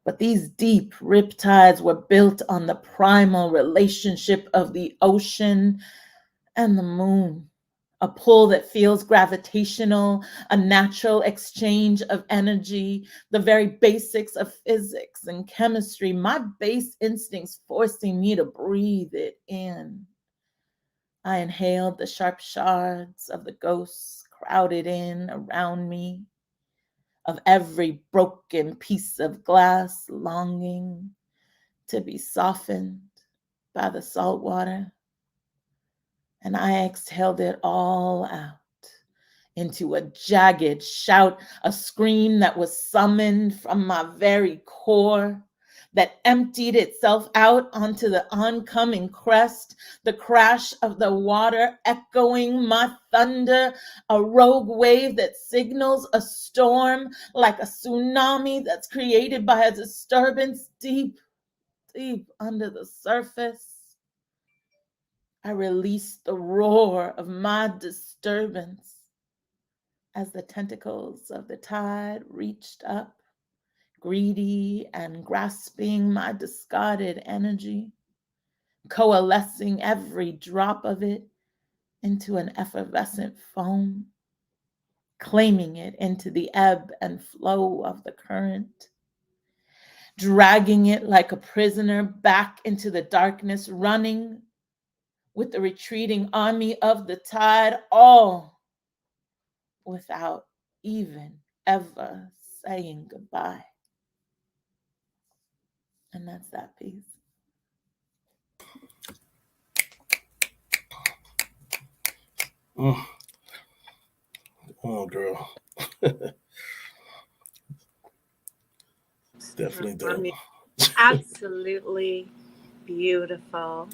But these deep riptides were built on the primal relationship of the ocean and the moon, a pull that feels gravitational, a natural exchange of energy, the very basics of physics and chemistry, my base instincts forcing me to breathe it in. I inhaled the sharp shards of the ghosts crowded in around me, of every broken piece of glass longing to be softened by the salt water. and I exhaled it all out into a jagged shout, a scream that was summoned from my very core, that emptied itself out onto the oncoming crest, the crash of the water echoing my thunder, a rogue wave that signals a storm like a tsunami that's created by a disturbance deep, deep under the surface. I released the roar of my disturbance as the tentacles of the tide reached up, greedy and grasping my discarded energy, coalescing every drop of it into an effervescent foam, claiming it into the ebb and flow of the current, dragging it like a prisoner back into the darkness, running with the retreating army of the tide, all without even ever saying goodbye. And that's that piece. Oh, girl. Definitely dope. Absolutely beautiful.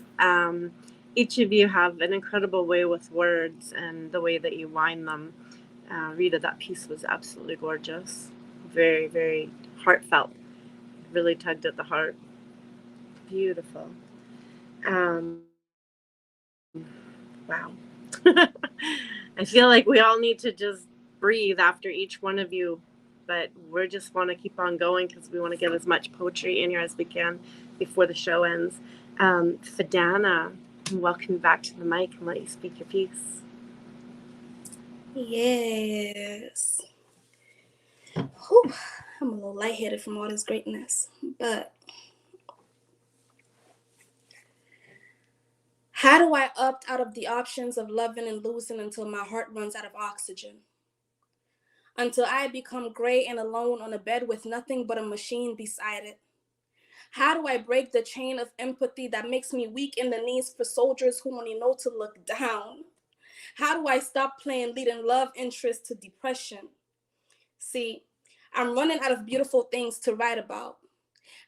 Each of you have an incredible way with words and the way that you wind them. Rita, that piece was absolutely gorgeous. Very, very heartfelt. Really tugged at the heart. Beautiful. Wow. I feel like we all need to just breathe after each one of you, but we just want to keep on going because we want to get as much poetry in here as we can before the show ends. Fadana, welcome back to the mic and let you speak your piece. Yes. Whew, I'm a little lightheaded from all this greatness, but how do I opt out of the options of loving and losing until my heart runs out of oxygen? Until I become gray and alone on a bed with nothing but a machine beside it? How do I break the chain of empathy that makes me weak in the knees for soldiers who only know to look down? How do I stop playing leading love interest to depression? See, I'm running out of beautiful things to write about.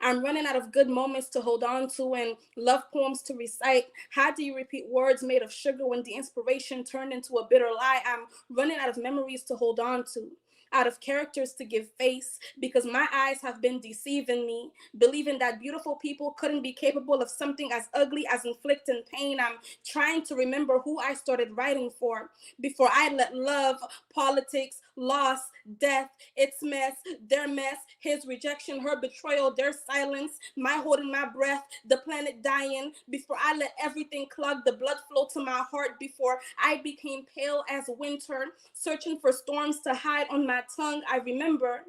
I'm running out of good moments to hold on to and love poems to recite. How do you repeat words made of sugar when the inspiration turned into a bitter lie? I'm running out of memories to hold on to, out of characters to give face, because my eyes have been deceiving me, believing that beautiful people couldn't be capable of something as ugly as inflicting pain. I'm trying to remember who I started writing for before I let love, politics, loss, death, its mess, their mess, his rejection, her betrayal, their silence, my holding my breath, the planet dying, before I let everything clog the blood flow to my heart, before I became pale as winter, searching for storms to hide on my tongue. I remember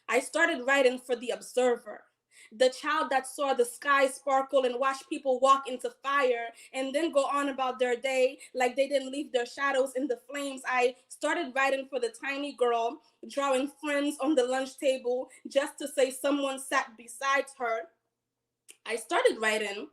I started writing for the observer, the child that saw the sky sparkle and watched people walk into fire and then go on about their day like they didn't leave their shadows in the flames. I started writing for the tiny girl, drawing friends on the lunch table just to say someone sat beside her. I started writing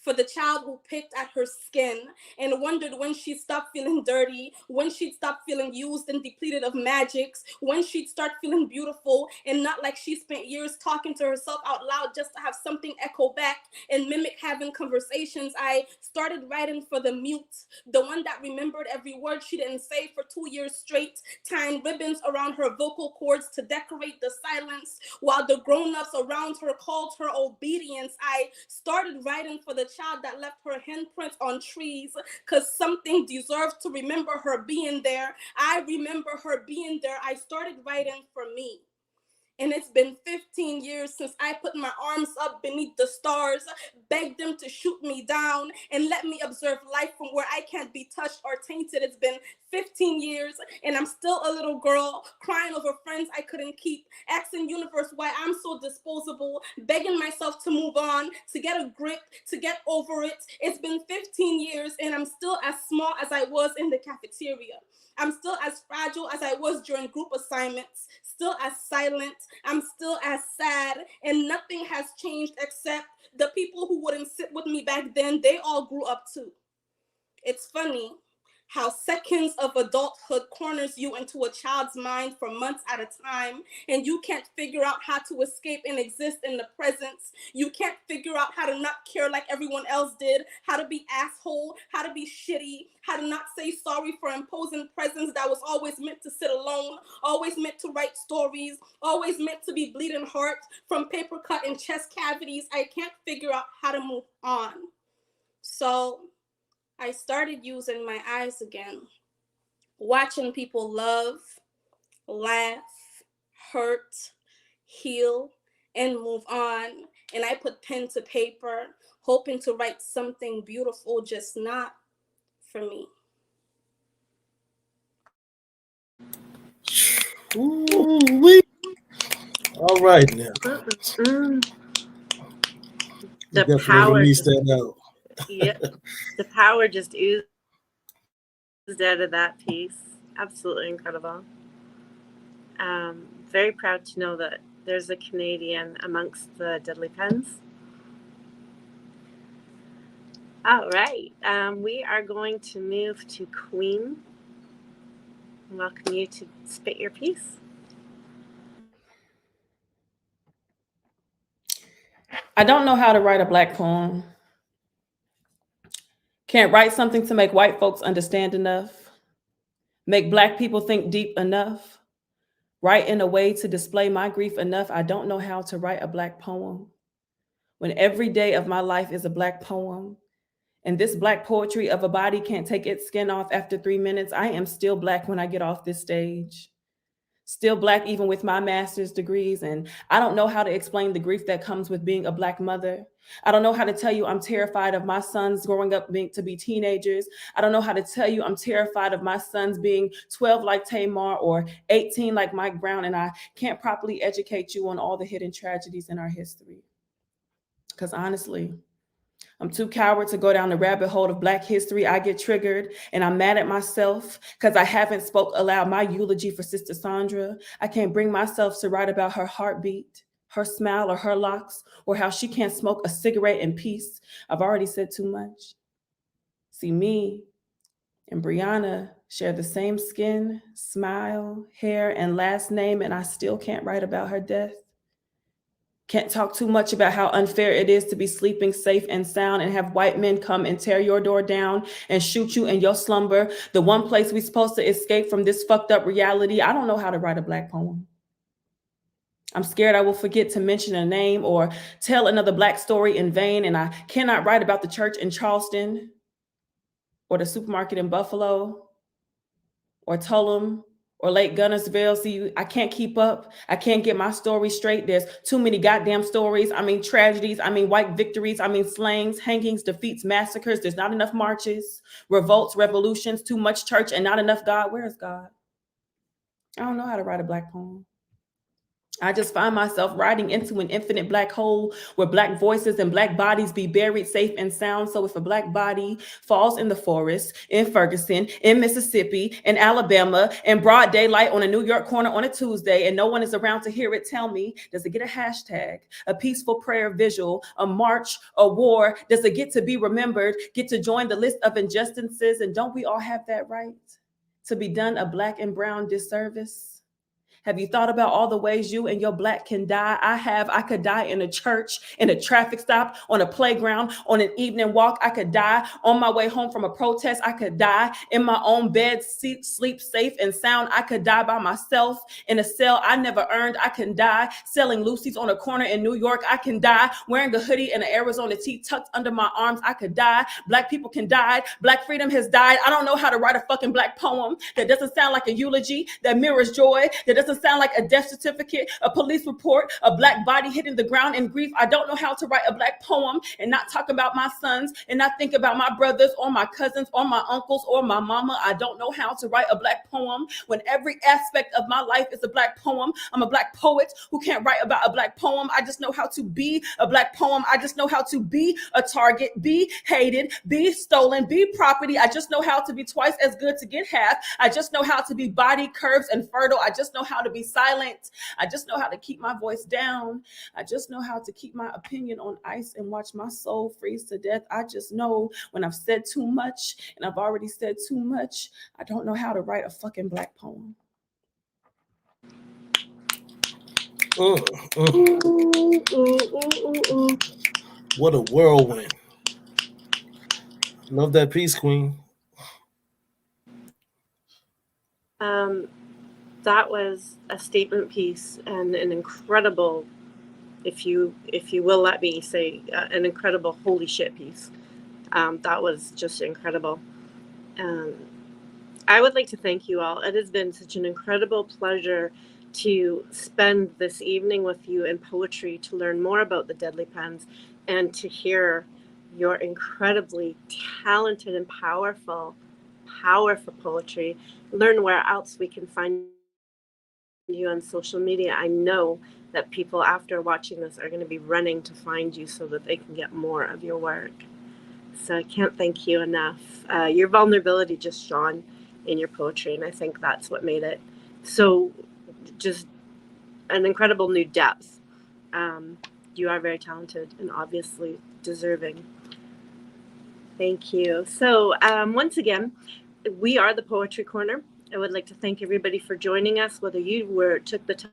for the child who picked at her skin and wondered when she'd stop feeling dirty, when she'd stop feeling used and depleted of magics, when she'd start feeling beautiful and not like she spent years talking to herself out loud just to have something echo back and mimic having conversations. I started writing for the mute, the one that remembered every word she didn't say for 2 years straight, tying ribbons around her vocal cords to decorate the silence while the grown-ups around her called her obedience. I started writing for the child that left her handprints on trees because something deserves to remember her being there. I remember her being there. I started writing for me. And it's been 15 years since I put my arms up beneath the stars, begged them to shoot me down, and let me observe life from where I can't be touched or tainted. It's been 15 years, and I'm still a little girl, crying over friends I couldn't keep, asking universe why I'm so disposable, begging myself to move on, to get a grip, to get over it. It's been 15 years, and I'm still as small as I was in the cafeteria. I'm still as fragile as I was during group assignments, still as silent. I'm still as sad, and nothing has changed except the people who wouldn't sit with me back then, they all grew up too. It's funny how seconds of adulthood corners you into a child's mind for months at a time, and you can't figure out how to escape and exist in the presence. You can't figure out how to not care like everyone else did, how to be asshole, how to be shitty, how to not say sorry for imposing presence that was always meant to sit alone, always meant to write stories, always meant to be bleeding heart from paper cut and chest cavities. I can't figure out how to move on. So I started using my eyes again, watching people love, laugh, hurt, heal, and move on. And I put pen to paper, hoping to write something beautiful, just not for me. Ooh-wee. All right now. The Definitely power release just, that out. yeah, the power just oozed out of that piece. Absolutely incredible. Very proud to know that there's a Canadian amongst the Deadly Pens. All right, we are going to move to Queen. Welcome you to spit your piece. I don't know how to write a Black poem. Can't write something to make white folks understand enough. Make Black people think deep enough. Write in a way to display my grief enough. I don't know how to write a Black poem. When every day of my life is a Black poem, and this Black poetry of a body can't take its skin off after 3 minutes, I am still Black when I get off this stage. Still Black even with my master's degrees, and I don't know how to explain the grief that comes with being a Black mother. I don't know how to tell you I'm terrified of my sons growing up to be teenagers. I don't know how to tell you I'm terrified of my sons being 12 like Tamar or 18 like Mike Brown, and I can't properly educate you on all the hidden tragedies in our history. Because honestly, I'm too coward to go down the rabbit hole of Black history. I get triggered and I'm mad at myself because I haven't spoke aloud my eulogy for Sister Sandra. I can't bring myself to write about her heartbeat, her smile, or her locks, or how she can't smoke a cigarette in peace. I've already said too much. See, me and Brianna share the same skin, smile, hair, and last name, and I still can't write about her death. Can't talk too much about how unfair it is to be sleeping safe and sound and have white men come and tear your door down and shoot you in your slumber. The one place we're supposed to escape from this fucked up reality. I don't know how to write a Black poem. I'm scared I will forget to mention a name or tell another Black story in vain. And I cannot write about the church in Charleston or the supermarket in Buffalo or Tulum or Lake Gunnersville. See, I can't keep up. I can't get my story straight. There's too many goddamn stories. I mean, tragedies. I mean, white victories. I mean, slayings, hangings, defeats, massacres. There's not enough marches, revolts, revolutions, too much church, and not enough God. Where is God? I don't know how to write a Black poem. I just find myself riding into an infinite black hole where Black voices and Black bodies be buried safe and sound. So if a Black body falls in the forest, in Ferguson, in Mississippi, in Alabama, in broad daylight on a New York corner on a Tuesday, and no one is around to hear it, tell me, does it get a hashtag, a peaceful prayer visual, a march, a war? Does it get to be remembered, get to join the list of injustices? And don't we all have that right to be done a Black and brown disservice? Have you thought about all the ways you and your Black can die? I have. I could die in a church, in a traffic stop, on a playground, on an evening walk. I could die on my way home from a protest. I could die in my own bed, sleep safe and sound. I could die by myself in a cell I never earned. I can die selling Lucy's on a corner in New York. I can die wearing a hoodie and an Arizona tee tucked under my arms. I could die. Black people can die. Black freedom has died. I don't know how to write a fucking Black poem that doesn't sound like a eulogy, that mirrors joy, that doesn't sound like a death certificate, a police report, a Black body hitting the ground in grief. I don't know how to write a Black poem and not talk about my sons and not think about my brothers or my cousins or my uncles or my mama. I don't know how to write a Black poem when every aspect of my life is a Black poem. I'm a Black poet who can't write about a Black poem. I just know how to be a Black poem. I just know how to be a target, be hated, be stolen, be property. I just know how to be twice as good to get half. I just know how to be body curves and fertile. I just know how to to be silent. I just know how to keep my voice down. I just know how to keep my opinion on ice and watch my soul freeze to death. I just know when I've said too much and I've already said too much, I don't know how to write a fucking Black poem. What a whirlwind. Love that piece, Queen. That was a statement piece and an incredible, if you will let me say, an incredible holy shit piece. That was just incredible. I would like to thank you all. It has been such an incredible pleasure to spend this evening with you in poetry, to learn more about the Deadly Pens, and to hear your incredibly talented and powerful poetry. Learn where else we can find you on social media. I know that people after watching this are going to be running to find you so that they can get more of your work. So I can't thank you enough. Your vulnerability just shone in your poetry, and I think that's what made it so just an incredible new depth. You are very talented and obviously deserving. Thank you. So once again, we are the Poetry Corner. I would like to thank everybody for joining us, whether you took the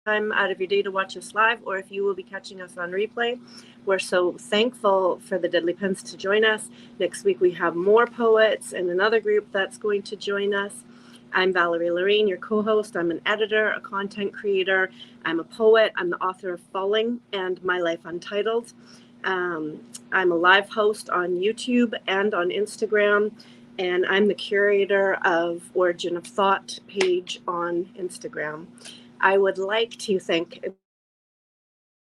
time out of your day to watch us live, or if you will be catching us on replay. We're so thankful for the Deadly Pens to join us. Next week we have more poets and another group that's going to join us. I'm Valerie Lorraine, your co-host. I'm an editor, a content creator. I'm a poet. I'm the author of Falling and My Life Untitled. I'm a live host on YouTube and on Instagram, and I'm the curator of Origin of Thought page on Instagram. I would like to thank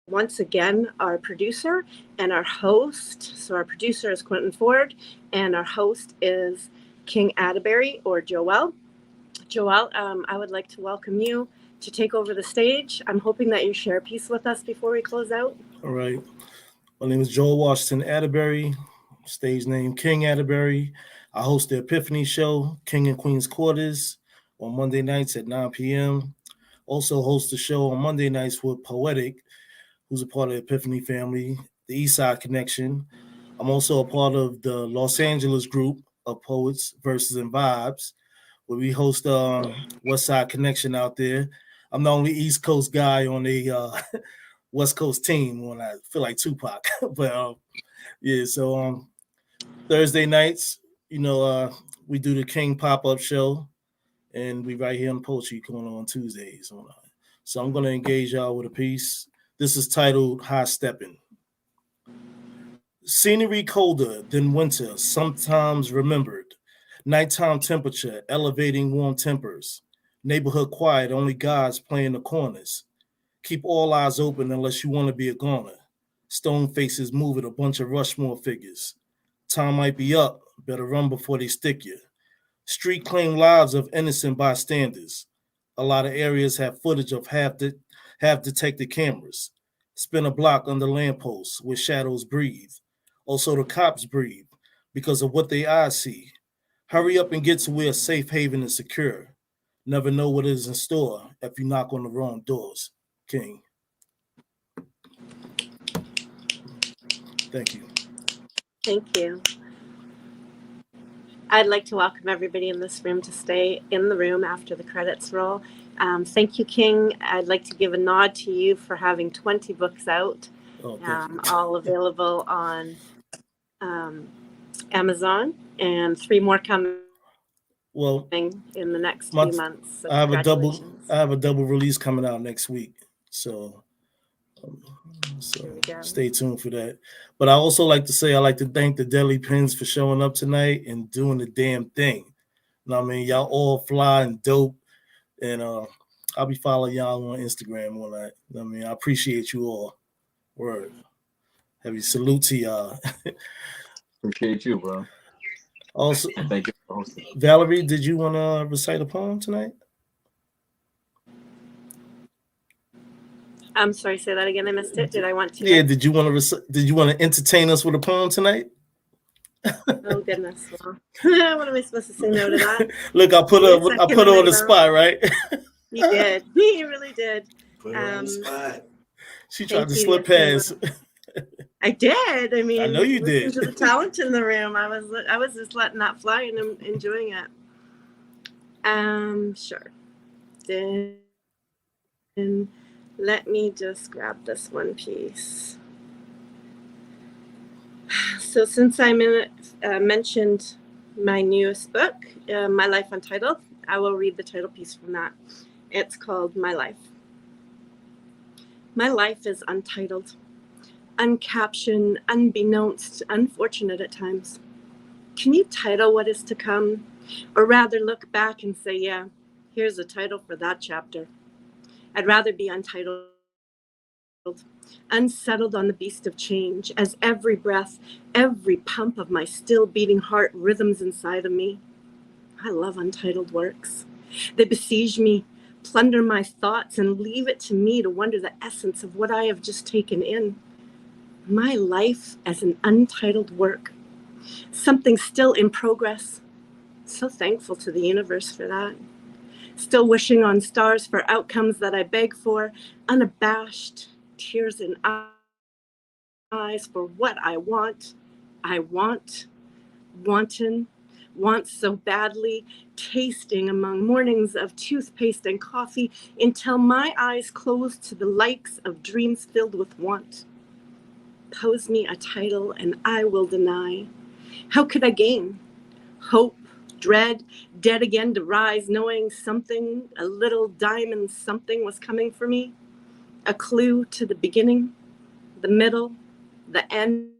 once again our producer and our host. So our producer is Quentin Ford, and our host is King Atterbury, or Joel. Joel, I would like to welcome you to take over the stage. I'm hoping that you share a piece with us before we close out. All right. My name is Joel Washington Atterbury, stage name King Atterbury. I host the Epiphany Show, King and Queen's Quarters, on Monday nights at 9 p.m. Also host the show on Monday nights with Poetic, who's a part of the Epiphany family, the Eastside Connection. I'm also a part of the Los Angeles group of Poets, Verses, and Vibes, where we host West Side Connection out there. I'm the only East Coast guy on the West Coast team when I feel like Tupac. But yeah, so Thursday nights, we do the King pop-up show, and we right here on Poetry Corner on Tuesdays. So I'm going to engage y'all with a piece. This is titled High Steppin'. Scenery colder than winter, sometimes remembered. Nighttime temperature, elevating warm tempers. Neighborhood quiet, only guys playing the corners. Keep all eyes open unless you want to be a goner. Stone faces moving, a bunch of Rushmore figures. Time might be up, better run before they stick you. Street claim lives of innocent bystanders. A lot of areas have footage of half-detected cameras. Spin a block under lampposts where shadows breathe. Also the cops breathe because of what they eyes see. Hurry up and get to where safe haven is secure. Never know what is in store if you knock on the wrong doors. King. Thank you. Thank you. I'd like to welcome everybody in this room to stay in the room after the credits roll. Thank you, King. I'd like to give a nod to you for having 20 books out, all available on Amazon, and 3 more coming in the next few months. So I have a double release coming out next week. So stay tuned for that. But I also like to say I like to thank the Deadly Pens for showing up tonight and doing the damn thing. You know what I mean? Y'all all fly and dope. And I'll be following y'all on Instagram all that. You know what I mean? I appreciate you all. Word. Heavy salute to y'all. Appreciate you, bro. Also, thank you for hosting. Valerie, did you want to recite a poem tonight? I'm sorry, say that again. I missed it. Did I want to? Yeah, did you want to entertain us with a poem tonight? Oh goodness. Well, what am I supposed to say no to that? Look, I put her on the spot, right? You did. You really did. Put her on the spot. She tried to Thank you. slip Yes, past. I did. I mean, I know you listen did. to the talent in the room. I was just letting that fly and I'm enjoying it. Sure. Then let me just grab this one piece. So since I mentioned my newest book, My Life Untitled, I will read the title piece from that. It's called My Life. My life is untitled, uncaptioned, unbeknownst, unfortunate at times. Can you title what is to come? Or rather look back and say, yeah, here's a title for that chapter. I'd rather be untitled, unsettled on the beast of change, as every breath, every pump of my still beating heart rhythms inside of me. I love untitled works. They besiege me, plunder my thoughts, and leave it to me to wonder the essence of what I have just taken in. My life as an untitled work, something still in progress. So thankful to the universe for that. Still wishing on stars for outcomes that I beg for, unabashed, tears in eyes for what I want. I want, wanton, want so badly, tasting among mornings of toothpaste and coffee until my eyes close to the likes of dreams filled with want. Pose me a title and I will deny. How could I gain? Hope, dread, dead again to rise, knowing something, a little diamond something was coming for me. A clue to the beginning, the middle, the end.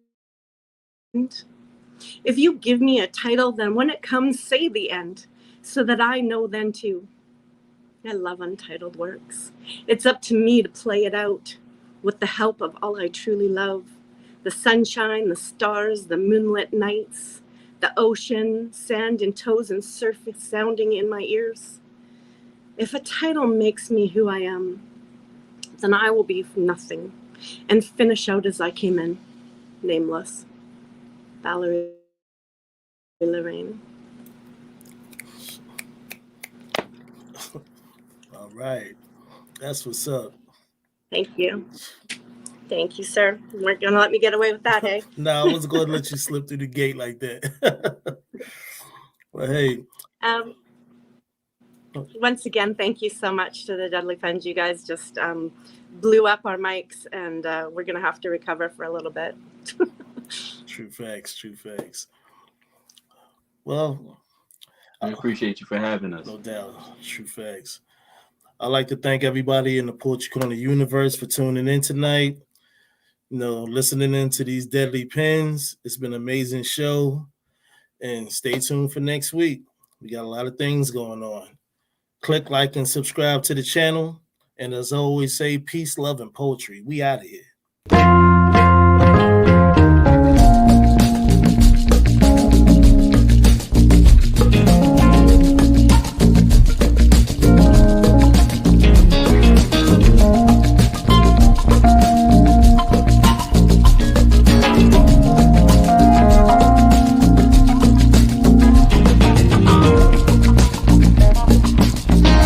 If you give me a title, then when it comes, say the end, so that I know then too. I love untitled works. It's up to me to play it out with the help of all I truly love. The sunshine, the stars, the moonlit nights, the ocean, sand and toes and surf sounding in my ears. If a title makes me who I am, then I will be nothing and finish out as I came in, nameless. Valerie Lorraine. All right. That's what's up. Thank you. Thank you, sir. You weren't going to let me get away with that, hey? No, I wasn't going to let you slip through the gate like that. Well, hey. Once again, thank you so much to the Deadly Pens. You guys just blew up our mics, and we're going to have to recover for a little bit. True facts, true facts. Well, I appreciate you for having us. No doubt, true facts. I'd like to thank everybody in the Poetry Corner universe for tuning in tonight. Listening into these Deadly Pens. It's been an amazing show. And stay tuned for next week. We got a lot of things going on. Click like and subscribe to the channel. And as I always say, peace, love, and poetry. We out of here.